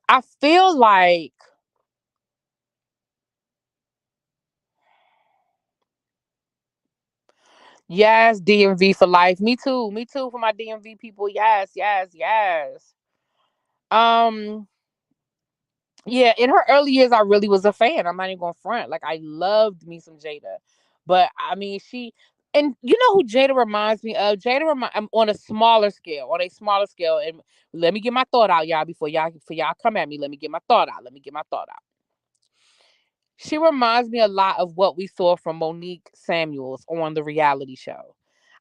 I feel like, yes, DMV for life. Me too. Me too for my DMV people. Yes, yes, yes. Um, yeah, in her early years, I really was a fan. I'm not even gonna front. Like, I loved me some Jada. But I mean, and you know who Jada reminds me of? On a smaller scale, and let me get my thought out, y'all, before y'all come at me. Let me get my thought out. Let me get my thought out. She reminds me a lot of what we saw from Monique Samuels on the reality show.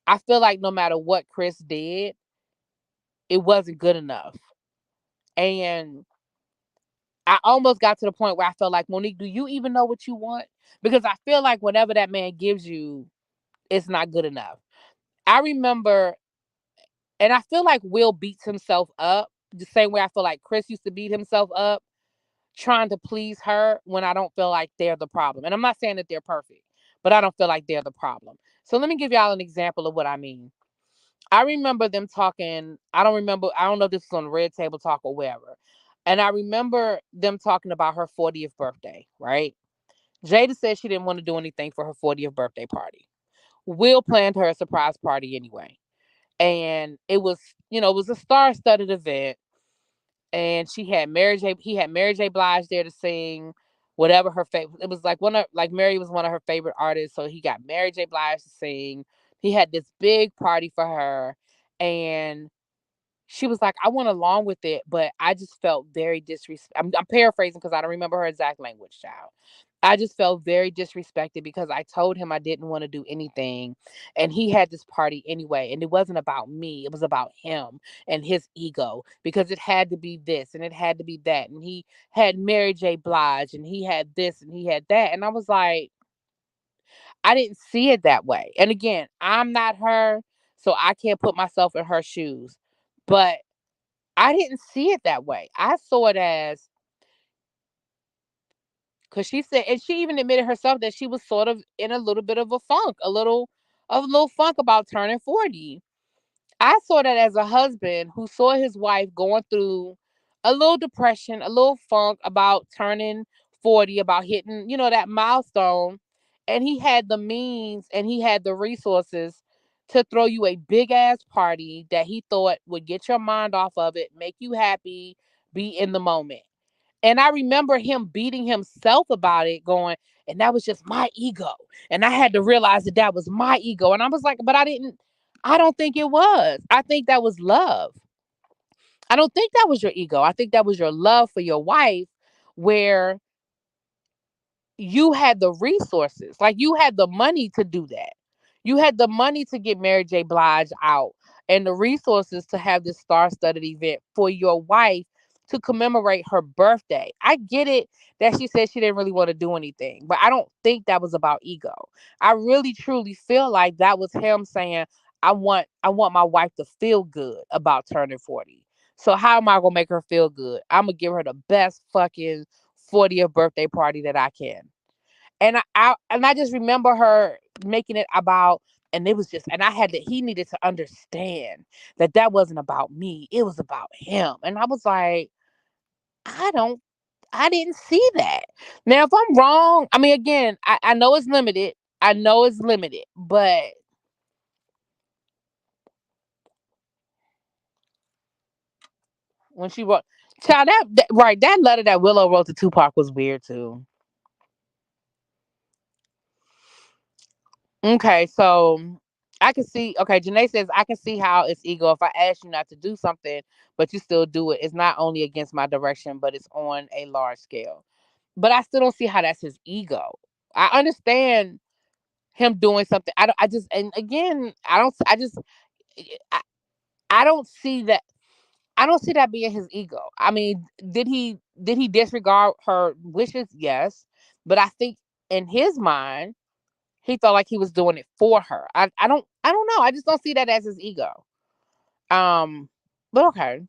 I feel like no matter what Chris did, it wasn't good enough. And I almost got to the point where I felt like, Monique, do you even know what you want? Because I feel like whatever that man gives you, it's not good enough. I remember, and I feel like Will beats himself up the same way I feel like Chris used to beat himself up trying to please her when I don't feel like they're the problem. And I'm not saying that they're perfect, but I don't feel like they're the problem. So let me give y'all an example of what I mean. I remember them talking. I don't know if this was on Red Table Talk or wherever. And I remember them talking about her 40th birthday, right? Jada said she didn't want to do anything for her 40th birthday party. Will planned her a surprise party anyway. And it was, it was a star-studded event. And he had Mary J. Blige there to sing whatever her favorite. It was like Mary was one of her favorite artists, so he got Mary J. Blige to sing. He had this big party for her, and she was like, I went along with it, but I just felt very I'm paraphrasing because I don't remember her exact language, child. I just felt very disrespected because I told him I didn't want to do anything. And he had this party anyway. And it wasn't about me, it was about him and his ego because it had to be this and it had to be that. And he had Mary J. Blige and he had this and he had that. And I was like, I didn't see it that way. And again, I'm not her, so I can't put myself in her shoes. But I didn't see it that way. I saw it as, because she said, and she even admitted herself that she was sort of in a little bit of a funk, a little funk about turning 40. I saw that as a husband who saw his wife going through a little depression, a little funk about turning 40, about hitting, that milestone. And he had the means and he had the resources to throw you a big ass party that he thought would get your mind off of it, make you happy, be in the moment. And I remember him beating himself about it, going, and that was just my ego. And I had to realize that that was my ego. And I was like, but I don't think it was. I think that was love. I don't think that was your ego. I think that was your love for your wife, where you had the resources. Like, you had the money to do that. You had the money to get Mary J. Blige out and the resources to have this star-studded event for your wife to commemorate her birthday. I get it that she said she didn't really want to do anything, but I don't think that was about ego. I really truly feel like that was him saying, I want my wife to feel good about turning 40. So how am I gonna make her feel good? I'm gonna give her the best fucking 40th birthday party that I can. And I just remember her making it about, and it was just, and he needed to understand that that wasn't about me, it was about him. And I was like, I don't, I didn't see that. Now, if I'm wrong, I mean, again, I know it's limited. I know it's limited, but when she wrote, child, right, that letter that Willow wrote to Tupac was weird too. Okay, so I can see. Okay, Janae says I can see how it's ego. If I ask you not to do something, but you still do it, it's not only against my direction, but it's on a large scale. But I still don't see how that's his ego. I understand him doing something. I don't. I just, and again, I don't. I just. I, I don't see that. I don't see that being his ego. I mean, did he disregard her wishes? Yes, but I think in his mind he felt like he was doing it for her. I don't know. I just don't see that as his ego. Um, but okay.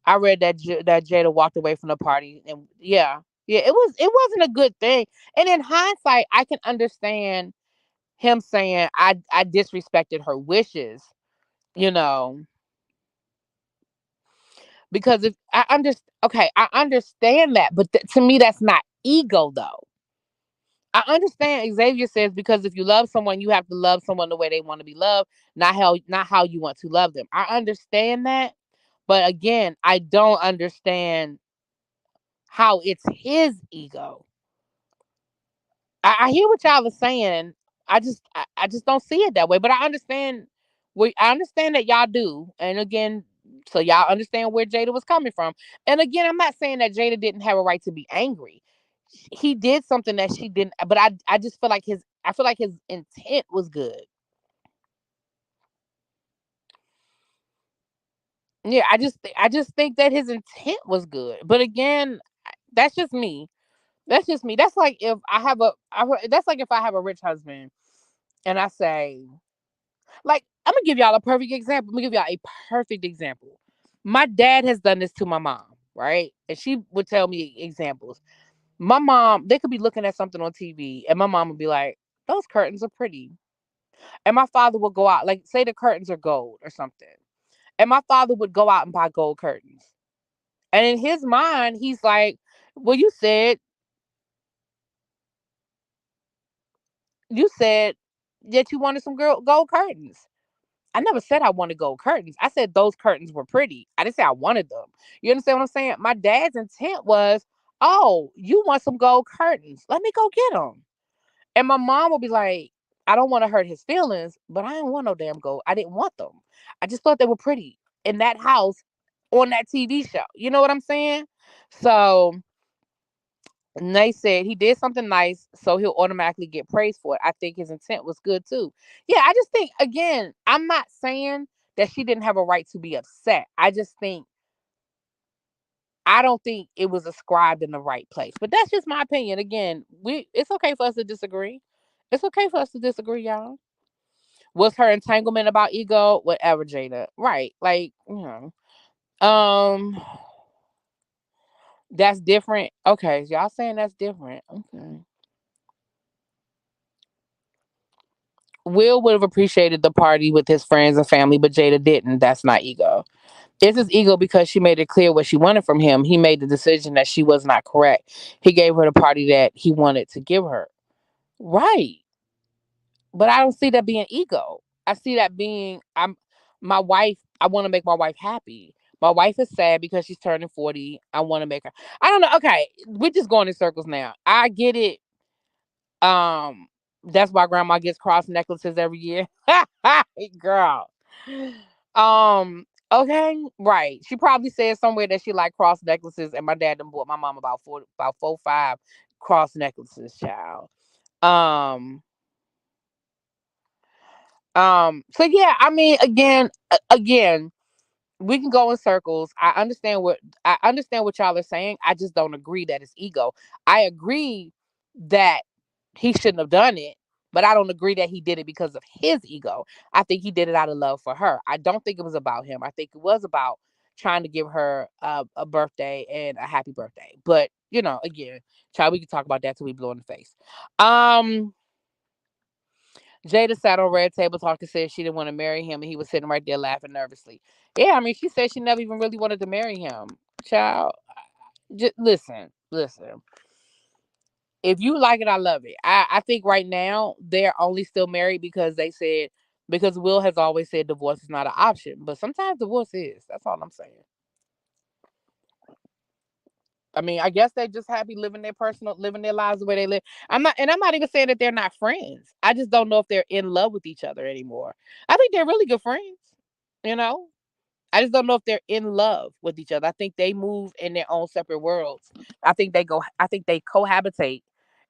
I read that Jada walked away from the party, and yeah, yeah, it wasn't a good thing. And in hindsight, I can understand him saying I disrespected her wishes, you know, because if I understand, okay, I understand that, but to me, that's not ego though. I understand Xavier says because if you love someone, you have to love someone the way they want to be loved, not how you want to love them. I understand that, but again, I don't understand how it's his ego. I hear what y'all are saying. I just don't see it that way. But I understand. I understand that y'all do, and again, so y'all understand where Jada was coming from. And again, I'm not saying that Jada didn't have a right to be angry. He did something that she didn't. But I just feel like his intent was good. Yeah, I just think that his intent was good. But again, that's just me. That's just me. That's like if I have that's like if I have a rich husband and I say, like, I'm gonna give y'all a perfect example. I'm gonna give y'all a perfect example. My dad has done this to my mom. right? And she would tell me examples. My mom, they could be looking at something on TV, and my mom would be like, "Those curtains are pretty." And my father would go out, like, say the curtains are gold or something, and my father would go out and buy gold curtains. And in his mind, he's like, "Well, you said that you wanted some gold curtains." I never said I wanted gold curtains. I said those curtains were pretty. I didn't say I wanted them. You understand what I'm saying? My dad's intent was, "Oh, you want some gold curtains? Let me go get them." And my mom would be like, "I don't want to hurt his feelings, but I didn't want no damn gold. I didn't want them. I just thought they were pretty in that house on that TV show." You know what I'm saying? So, and they said he did something nice, so he'll automatically get praised for it. I think his intent was good too. Yeah, I just think, again, I'm not saying that she didn't have a right to be upset. I don't think it was ascribed in the right place. But that's just my opinion. Again, it's okay for us to disagree. It's okay for us to disagree, y'all. Was her entanglement about ego? Whatever, Jada. Right. Like, that's different. Okay, y'all saying that's different. Okay. Will would have appreciated the party with his friends and family, but Jada didn't. That's not ego. It's his ego because she made it clear what she wanted from him. He made the decision that she was not correct. He gave her the party that he wanted to give her. Right. But I don't see that being ego. I see that being, my wife, I want to make my wife happy. My wife is sad because she's turning 40. I want to make her. I don't know. Okay, we're just going in circles now. I get it. Um, that's why grandma gets cross necklaces every year. Girl. Okay, right. She probably said somewhere that she like cross necklaces, and my dad done bought my mom about 4, 5 cross necklaces, child. Um, so yeah, I mean, again, we can go in circles. I understand what y'all are saying. I just don't agree that it's ego. I agree that he shouldn't have done it, but I don't agree that he did it because of his ego. I think he did it out of love for her. I don't think it was about him. I think it was about trying to give her a birthday and a happy birthday. But again, child, we can talk about that till we blow in the face. Um, Jada sat on Red Table Talk and said she didn't want to marry him, and he was sitting right there laughing nervously. Yeah, I mean, she said she never even really wanted to marry him. Child, just listen. If you like it, I love it. I think right now they're only still married because because Will has always said divorce is not an option, but sometimes divorce is. That's all I'm saying. I mean, I guess they're just happy living their lives the way they live. I'm not even saying that they're not friends. I just don't know if they're in love with each other anymore. I think they're really good friends. You know, I just don't know if they're in love with each other. I think they move in their own separate worlds. I think they cohabitate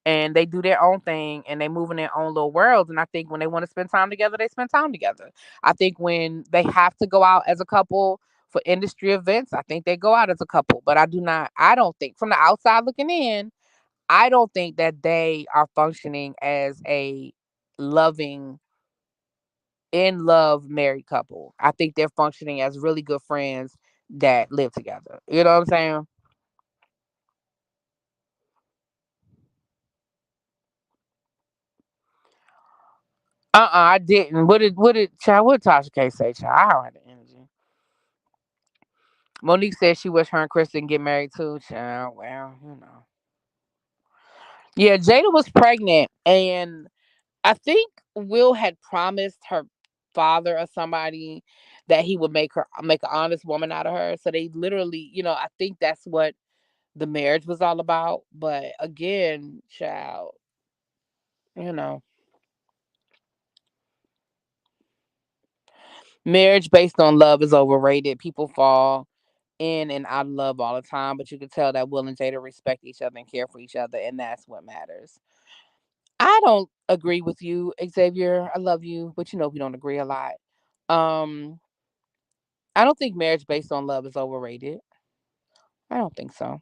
and they do their own thing and they move in their own little worlds. And I think when they want to spend time together, they spend time together. I think when they have to go out as a couple for industry events, I think they go out as a couple. But I don't think, from the outside looking in, I don't think that they are functioning as a loving, in love married couple. I think they're functioning as really good friends that live together. You know what I'm saying? I didn't. What did child? What did Tasha K say? Child, I don't have the energy. Monique said she wished her and Kristen get married too. Child, well, yeah, Jada was pregnant, and I think Will had promised her father or somebody that he would make an honest woman out of her. So they literally, I think that's what the marriage was all about. But again, child, you know, marriage based on love is overrated. People fall in and out of love all the time, but you can tell that Will and Jada respect each other and care for each other, and that's what matters. I don't agree with you, Xavier. I love you, but we don't agree a lot. Um, I don't think marriage based on love is overrated. I don't think so.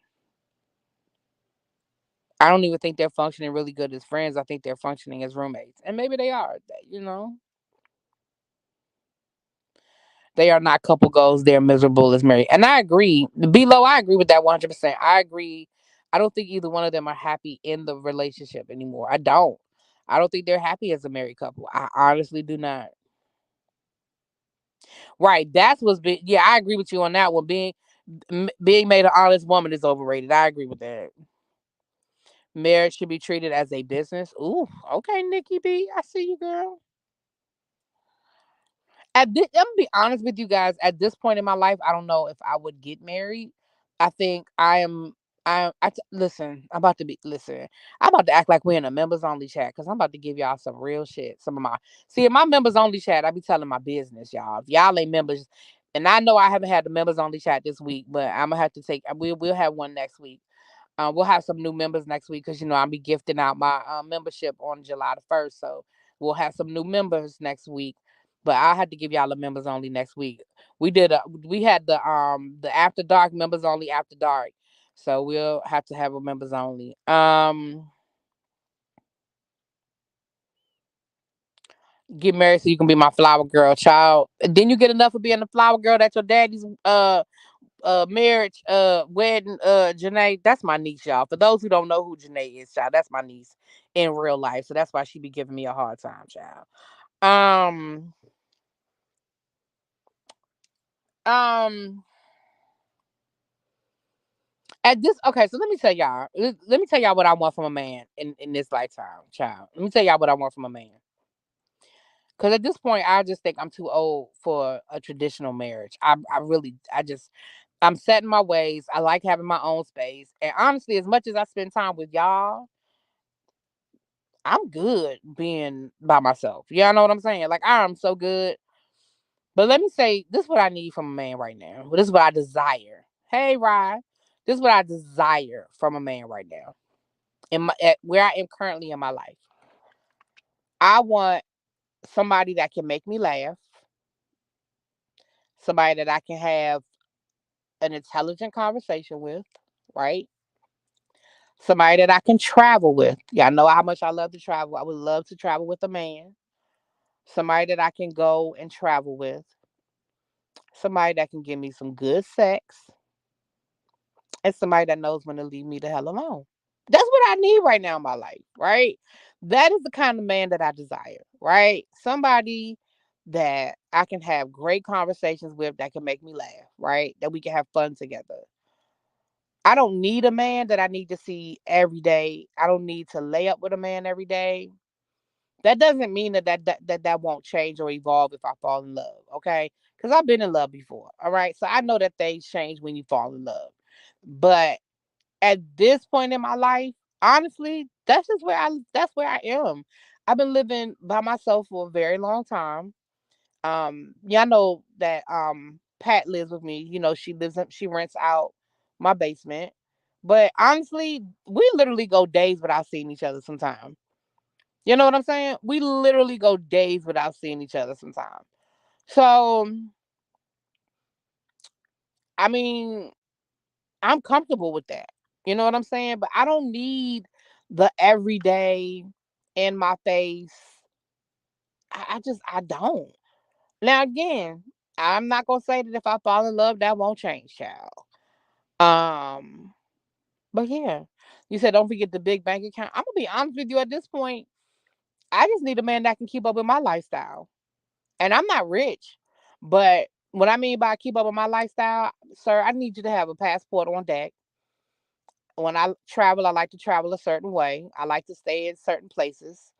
I don't even think they're functioning really good as friends. I think they're functioning as roommates, and maybe they are. They are not couple goals. They're miserable as married. And I agree. Below, I agree with that 100%. I agree. I don't think either one of them are happy in the relationship anymore. I don't. I don't think they're happy as a married couple. I honestly do not. Right. That's what's been. Yeah, I agree with you on that one. Being made an honest woman is overrated. I agree with that. Marriage should be treated as a business. Ooh, okay, Nikki B. I see you, girl. I'm gonna be honest with you guys. At this point in my life, I don't know if I would get married. I think I am. Listen. I'm about to be. Listen. I'm about to act like we're in a members only chat because I'm about to give y'all some real shit. Some of my see in my members only chat. I be telling my business, y'all. If y'all ain't members, and I know I haven't had the members only chat this week, but I'm gonna have to take. We'll have one next week. We'll have some new members next week because I'll be gifting out my membership on July the 1st. So we'll have some new members next week. But I'll have to give y'all the members only next week. We had the after dark members only after dark. So we'll have to have a members only. Get married so you can be my flower girl child. Then you get enough of being the flower girl that your daddy's marriage wedding Janae. That's my niece, y'all. For those who don't know who Janae is, child, that's my niece in real life. So that's why she be giving me a hard time, child. Um um at this okay, so let me tell y'all. Let me tell y'all what I want from a man in this lifetime, child. Let me tell y'all what I want from a man. Cause at this point I just think I'm too old for a traditional marriage. I really I just I'm set in my ways. I like having my own space. And honestly, as much as I spend time with y'all, I'm good being by myself. Y'all know what I'm saying? Like I am so good. But let me say, this is what I need from a man right now. This is what I desire. Hey, Rye. This is what I desire from a man right now. Where I am currently in my life. I want somebody that can make me laugh, somebody that I can have an intelligent conversation with, right? Somebody that I can travel with. Y'all know how much I love to travel. I would love to travel with a man. Somebody that I can go and travel with. Somebody that can give me some good sex. And somebody that knows when to leave me the hell alone. That's what I need right now in my life, right? That is the kind of man that I desire, right? Somebody that I can have great conversations with that can make me laugh, right? That we can have fun together. I don't need a man that I need to see every day. I don't need to lay up with a man every day. That doesn't mean that won't change or evolve if I fall in love, okay? Because I've been in love before, all right? So I know that things change when you fall in love. But at this point in my life, honestly, that's where I am. I've been living by myself for a very long time. Y'all know that Pat lives with me. She rents out my basement. But honestly, we literally go days without seeing each other sometimes. You know what I'm saying? We literally go days without seeing each other sometimes. So, I mean, I'm comfortable with that. You know what I'm saying? But I don't need the everyday in my face. I don't. Now again, I'm not gonna say that if I fall in love, that won't change, child. Um, but yeah, you said don't forget the big bank account. I'm gonna be honest with you at this point. I just need a man that can keep up with my lifestyle. And I'm not rich, but what I mean by keep up with my lifestyle, sir, I need you to have a passport on deck. When I travel, I like to travel a certain way. I like to stay in certain places.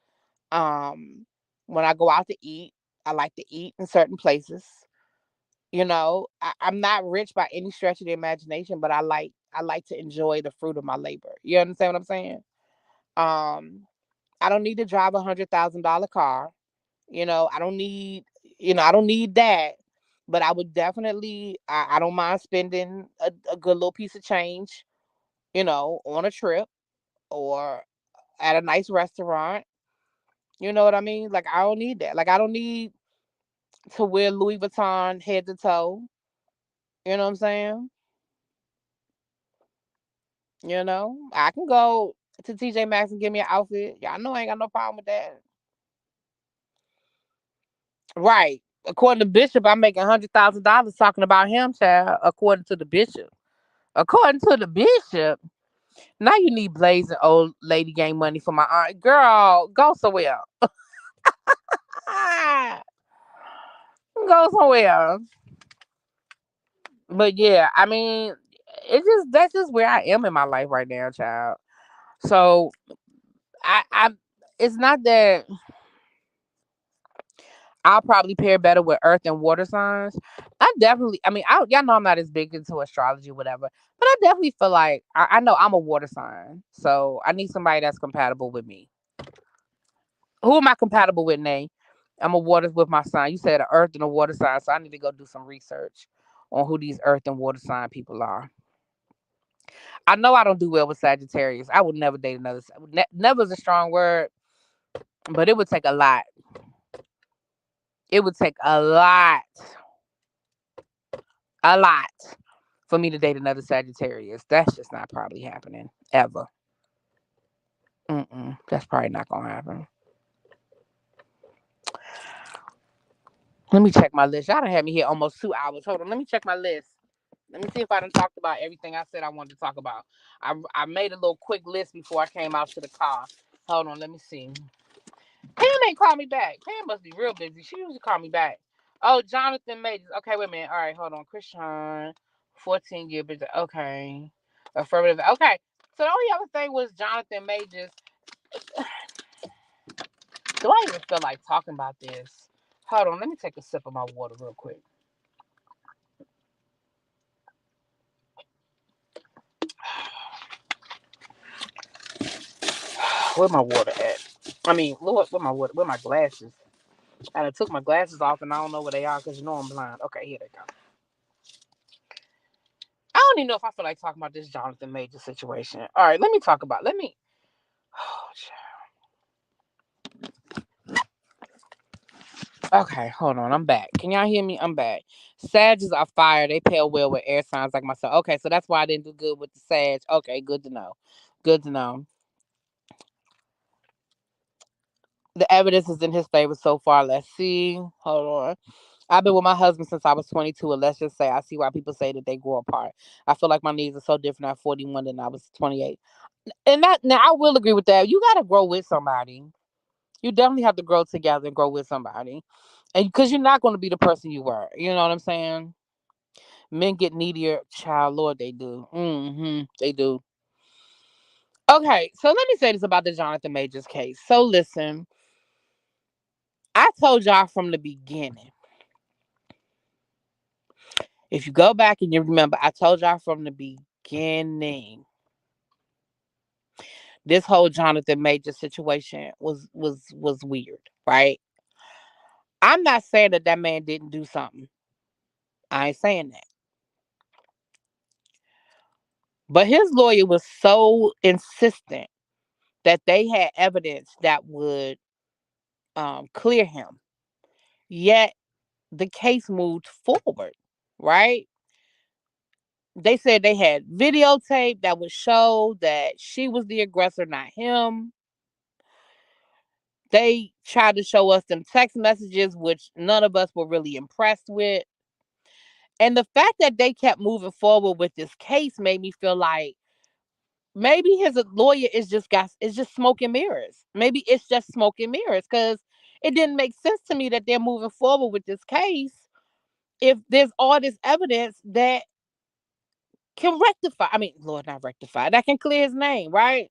Um, when I go out to eat, I like to eat in certain places. I'm not rich by any stretch of the imagination, but I like to enjoy the fruit of my labor. You understand what I'm saying? Um, I don't need to drive $100,000 car. I don't need, I don't need that. But I would definitely, I don't mind spending a good little piece of change, on a trip or at a nice restaurant. You know what I mean? Like, I don't need that. Like, I don't need to wear Louis Vuitton head to toe. You know what I'm saying? I can go to TJ Maxx and give me an outfit. Y'all know I ain't got no problem with that. Right. According to Bishop, I'm making $100,000 talking about him, child. According to the Bishop. According to the Bishop. Now you need blazing old lady gang money for my aunt. Girl, go somewhere. Ah, go somewhere. But yeah, I mean, it's just that's just where I am in my life right now, child. So I it's not that I'll probably pair better with earth and water signs. I definitely, I mean, y'all know I'm not as big into astrology or whatever, but I definitely feel like I know I'm a water sign. So I need somebody that's compatible with me. Who am I compatible with, Nay? I'm a water with my sign. You said an earth and a water sign, so I need to go do some research on who these earth and water sign people are. I know I don't do well with Sagittarius. I would never date another. Never is a strong word, but it would take a lot. It would take a lot for me to date another Sagittarius. That's just not probably happening ever. That's probably not gonna happen. Let me check my list. Y'all done had me here almost 2 hours. Hold on, let me check my list. Let me see if I done talked about everything I said I wanted to talk about. I made a little quick list before I came out to the car. Hold on, let me see. Pam ain't called me back. Pam must be real busy. She usually call me back. Oh, Jonathan Majors. Okay, wait a minute. All right, hold on. Christian, 14-year busy. Okay. Affirmative. Okay. So the only other thing was Jonathan Majors. Do I even feel like talking about this? Hold on. Let me take a sip of my water real quick. Where my water at? I mean, Lord, where my water? Where my glasses? I done took my glasses off and I don't know where they are because you know I'm blind. Okay, here they go. I don't even know if I feel like talking about this Jonathan Major situation. All right, let me talk about. Let me. Oh, okay, hold on. I'm back. Can y'all hear me? I'm back. Sages are fire. They pair well with air signs like myself. Okay, so that's why I didn't do good with the Sag. Okay, good to know. Good to know. The evidence is in his favor so far. Let's see. Hold on. I've been with my husband since I was 22, and let's just say I see why people say that they grow apart. I feel like my needs are so different at 41 than I was 28. And that now I will agree with that. You gotta grow with somebody. You definitely have to grow together and grow with somebody. And because you're not gonna be the person you were. You know what I'm saying? Men get needier, child, Lord, they do. They do. Okay, so let me say this about the Jonathan Majors case. So listen, I told y'all from the beginning. If you go back and you remember, I told y'all from the beginning, this whole Jonathan Major situation was weird, right? I'm not saying that that man didn't do something. I ain't saying that. But his lawyer was so insistent that they had evidence that would clear him. Yet the case moved forward, right? They said they had videotape that would show that she was the aggressor, not him. They tried to show us some text messages, which none of us were really impressed with. And the fact that they kept moving forward with this case made me feel like maybe his lawyer is just smoke and mirrors. Maybe it's just smoke and mirrors because it didn't make sense to me that they're moving forward with this case if there's all this evidence that can rectify. I mean, Lord, not rectify. That can clear his name, right?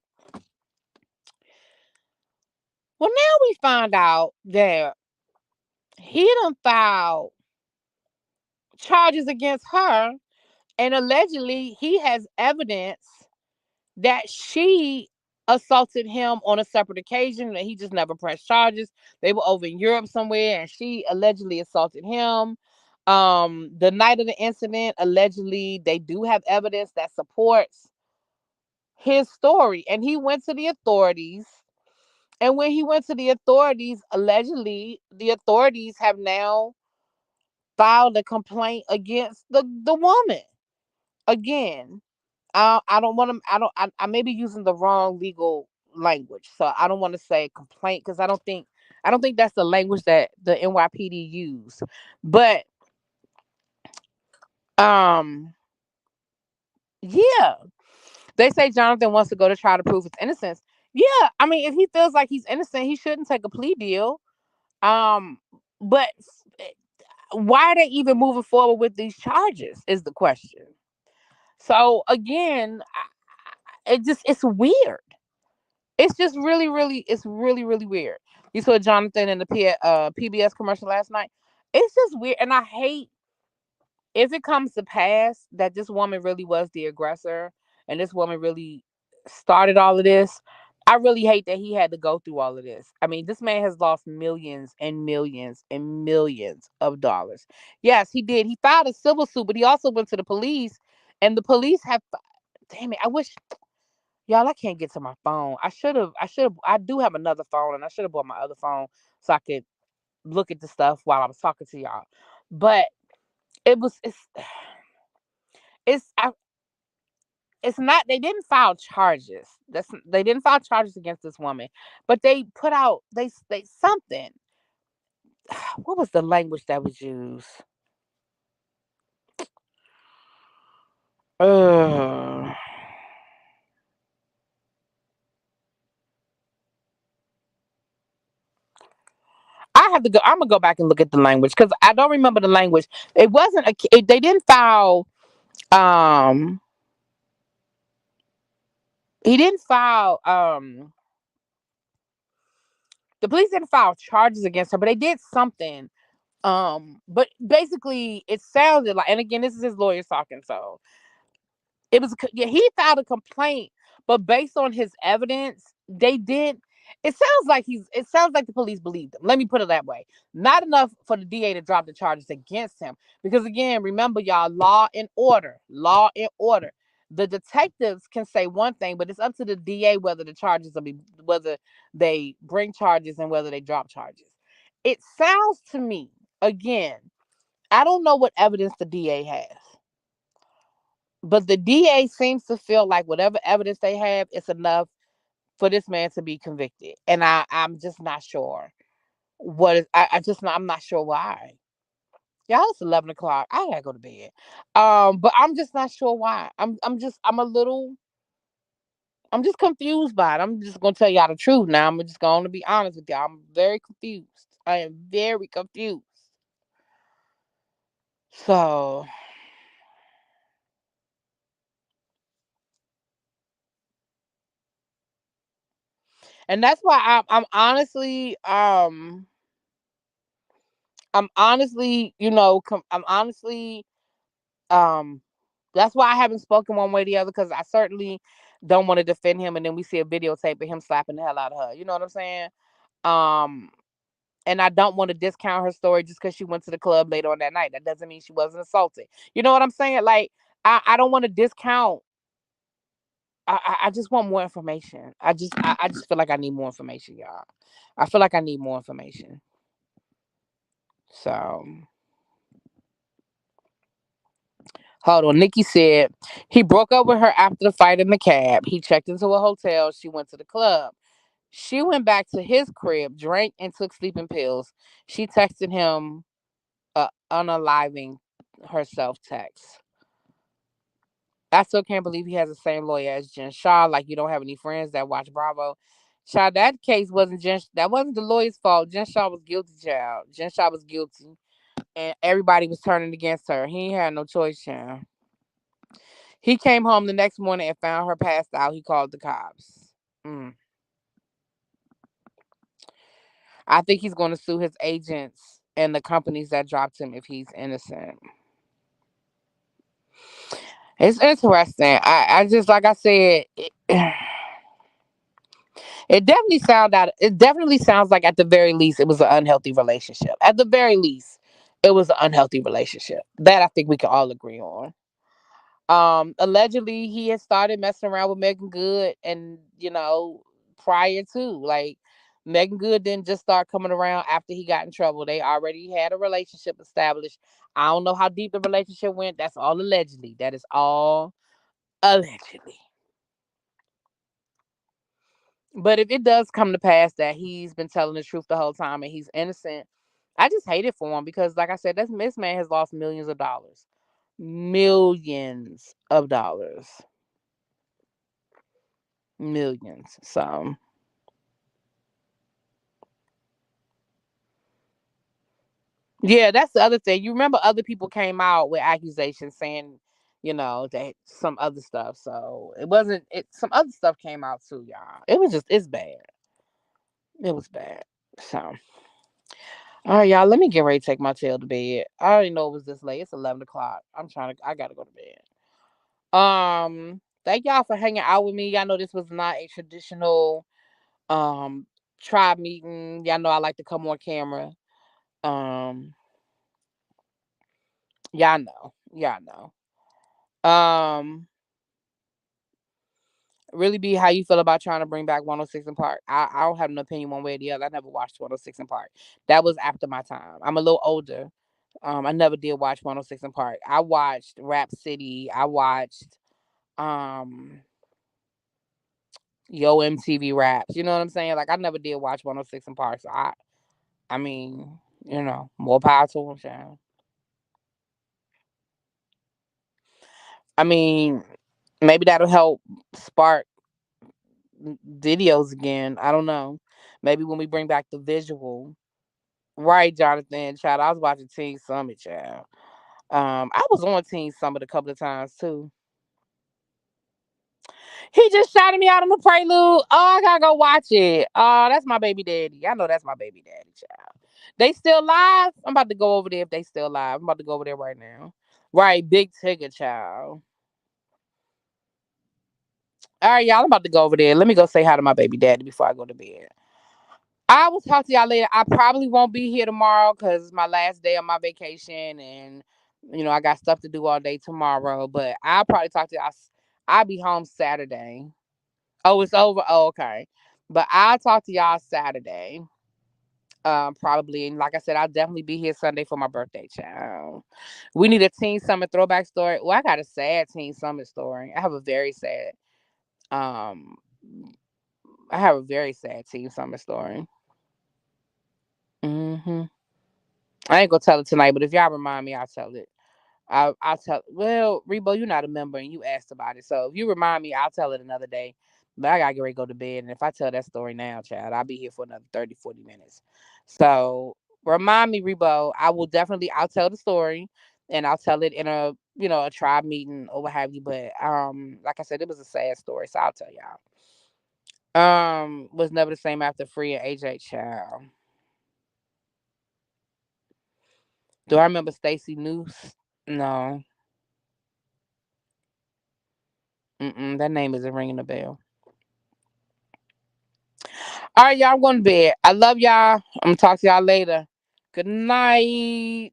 Well, now we find out that he done filed charges against her, and allegedly he has evidence that she assaulted him on a separate occasion that he just never pressed charges. They were over in Europe somewhere and she allegedly assaulted him. The night of the incident, allegedly, they do have evidence that supports his story. And he went to the authorities. And when he went to the authorities, allegedly, the authorities have now filed a complaint against the woman. Again, I don't want to. I may be using the wrong legal language, so I don't want to say complaint because I don't think I don't think that's the language that the NYPD use. But um yeah, they say Jonathon wants to go to try to prove his innocence. Yeah, I mean, if he feels like he's innocent, he shouldn't take a plea deal. Um, but why are they even moving forward with these charges? Is the question. So again, it's weird. It's just really weird. You saw Jonathan in the PBS commercial last night. It's just weird, and I hate if it comes to pass that this woman really was the aggressor and this woman really started all of this. I really hate that he had to go through all of this. I mean, this man has lost millions and millions and millions of dollars. Yes, he did. He filed a civil suit, but he also went to the police, and the police have. Damn it! I wish y'all. I can't get to my phone. I should have. I should have. I do have another phone, and I should have bought my other phone so I could look at the stuff while I was talking to y'all. But it was. It's. It's not, they didn't file charges. They didn't file charges against this woman, but they put out they something. What was the language that was used? Uh, I have to go. I'm gonna go back and look at the language because I don't remember the language. It wasn't they didn't file. Um, he didn't file. The police didn't file charges against her, but they did something. But basically, it sounded like, and again, this is his lawyer talking, so it was, yeah, he filed a complaint, but based on his evidence, they did. It sounds like the police believed him. Let me put it that way. Not enough for the DA to drop the charges against him. Because again, remember y'all, law and order. Law and order. The detectives can say one thing, but it's up to the DA whether the charges will be whether they bring charges and whether they drop charges. It sounds to me, again, I don't know what evidence the DA has. But the DA seems to feel like whatever evidence they have, it's enough for this man to be convicted. And I'm just not sure what is. I'm not sure why. Y'all, it's 11 o'clock. I gotta go to bed. But I'm just not sure why. I'm a little. I'm just confused by it. I'm just gonna tell y'all the truth now. I'm just going to be honest with y'all. I'm very confused. I am very confused. So, and that's why I'm honestly, I'm honestly, um, that's why I haven't spoken one way or the other because I certainly don't want to defend him. And then we see a videotape of him slapping the hell out of her. You know what I'm saying? Um, and I don't want to discount her story just because she went to the club later on that night. That doesn't mean she wasn't assaulted. You know what I'm saying? Like, I don't want to discount. I just want more information. I just feel like I need more information, y'all. I feel like I need more information. So hold on. Nikki said he broke up with her after the fight in the cab. He checked into a hotel. She went to the club. She went back to his crib, drank, and took sleeping pills. She texted him unaliving herself text. I still can't believe he has the same lawyer as Jen Shaw. Like you don't have any friends that watch Bravo. Child, that case wasn't that wasn't the lawyer's fault. Jen Shaw was guilty, child. Jen Shaw was guilty. And everybody was turning against her. He ain't had no choice, child. He came home the next morning and found her passed out. He called the cops. Mm. I think he's going to sue his agents and the companies that dropped him if he's innocent. It's interesting. I just like I said, it definitely it definitely sounds like at the very least it was an unhealthy relationship. At the very least, it was an unhealthy relationship. That I think we can all agree on. Allegedly he had started messing around with Megan Good and prior to, like, Megan Good didn't just start coming around after he got in trouble. They already had a relationship established. I don't know how deep the relationship went. That's all allegedly. That is all allegedly. But if it does come to pass that he's been telling the truth the whole time and he's innocent, I just hate it for him because, like I said, this man has lost millions of dollars, millions of dollars, millions. So yeah, that's the other thing. You remember other people came out with accusations saying, that some other stuff. So it wasn't. It some other stuff came out too, y'all. It's bad. It was bad. So. All right, y'all. Let me get ready to take my tail to bed. I already know it was this late. It's 11 o'clock. I gotta go to bed. Thank y'all for hanging out with me. Y'all know this was not a traditional um tribe meeting. Y'all know I like to come on camera. Um, y'all know. Y'all know. Really be how you feel about trying to bring back 106 in Park. I don't have an opinion one way or the other. I never watched 106 in Park. That was after my time. I'm a little older. I never did watch 106 in Park. I watched Rap City. I watched um Yo MTV Raps. You know what I'm saying? Like I never did watch 106 in Park. So I mean, more power to them, child. I mean, maybe that'll help spark videos again. I don't know. Maybe when we bring back the visual. Right, Jonathan, child. I was watching Teen Summit, child. I was on Teen Summit a couple of times too. He just shouted me out on the prelude. Oh, I gotta go watch it. Oh, that's my baby daddy. I know that's my baby daddy, child. They still live? I'm about to go over there if they still live. I'm about to go over there right now. Right, big ticket, child. All right, y'all. I'm about to go over there. Let me go say hi to my baby daddy before I go to bed. I will talk to y'all later. I probably won't be here tomorrow because it's my last day of my vacation and I got stuff to do all day tomorrow. But I'll probably talk to y'all. I'll be home Saturday. Oh, it's over. Oh, okay. But I'll talk to y'all Saturday. Probably. And like I said, I'll definitely be here Sunday for my birthday, child. We need a Teen Summit throwback story. Well, I got a sad Teen Summit story. Um I have a very sad Teen Summit story. hmm I ain't gonna tell it tonight, but if y'all remind me, I'll tell it. I'll tell. Well, Rebo, you're not a member, and you asked about it. So if you remind me, I'll tell it another day. But I gotta get ready to go to bed, and if I tell that story now, child, I'll be here for another 30, 40 minutes. So remind me, Rebo. I will definitely. I'll tell the story, and I'll tell it in a tribe meeting or what have you. But like I said, it was a sad story, so I'll tell y'all. Was never the same after Free and AJ child. Do I remember Stacy Noose? No. That name isn't ringing a bell. All right, y'all. I'm going to bed. I love y'all. I'm gonna talk to y'all later. Good night.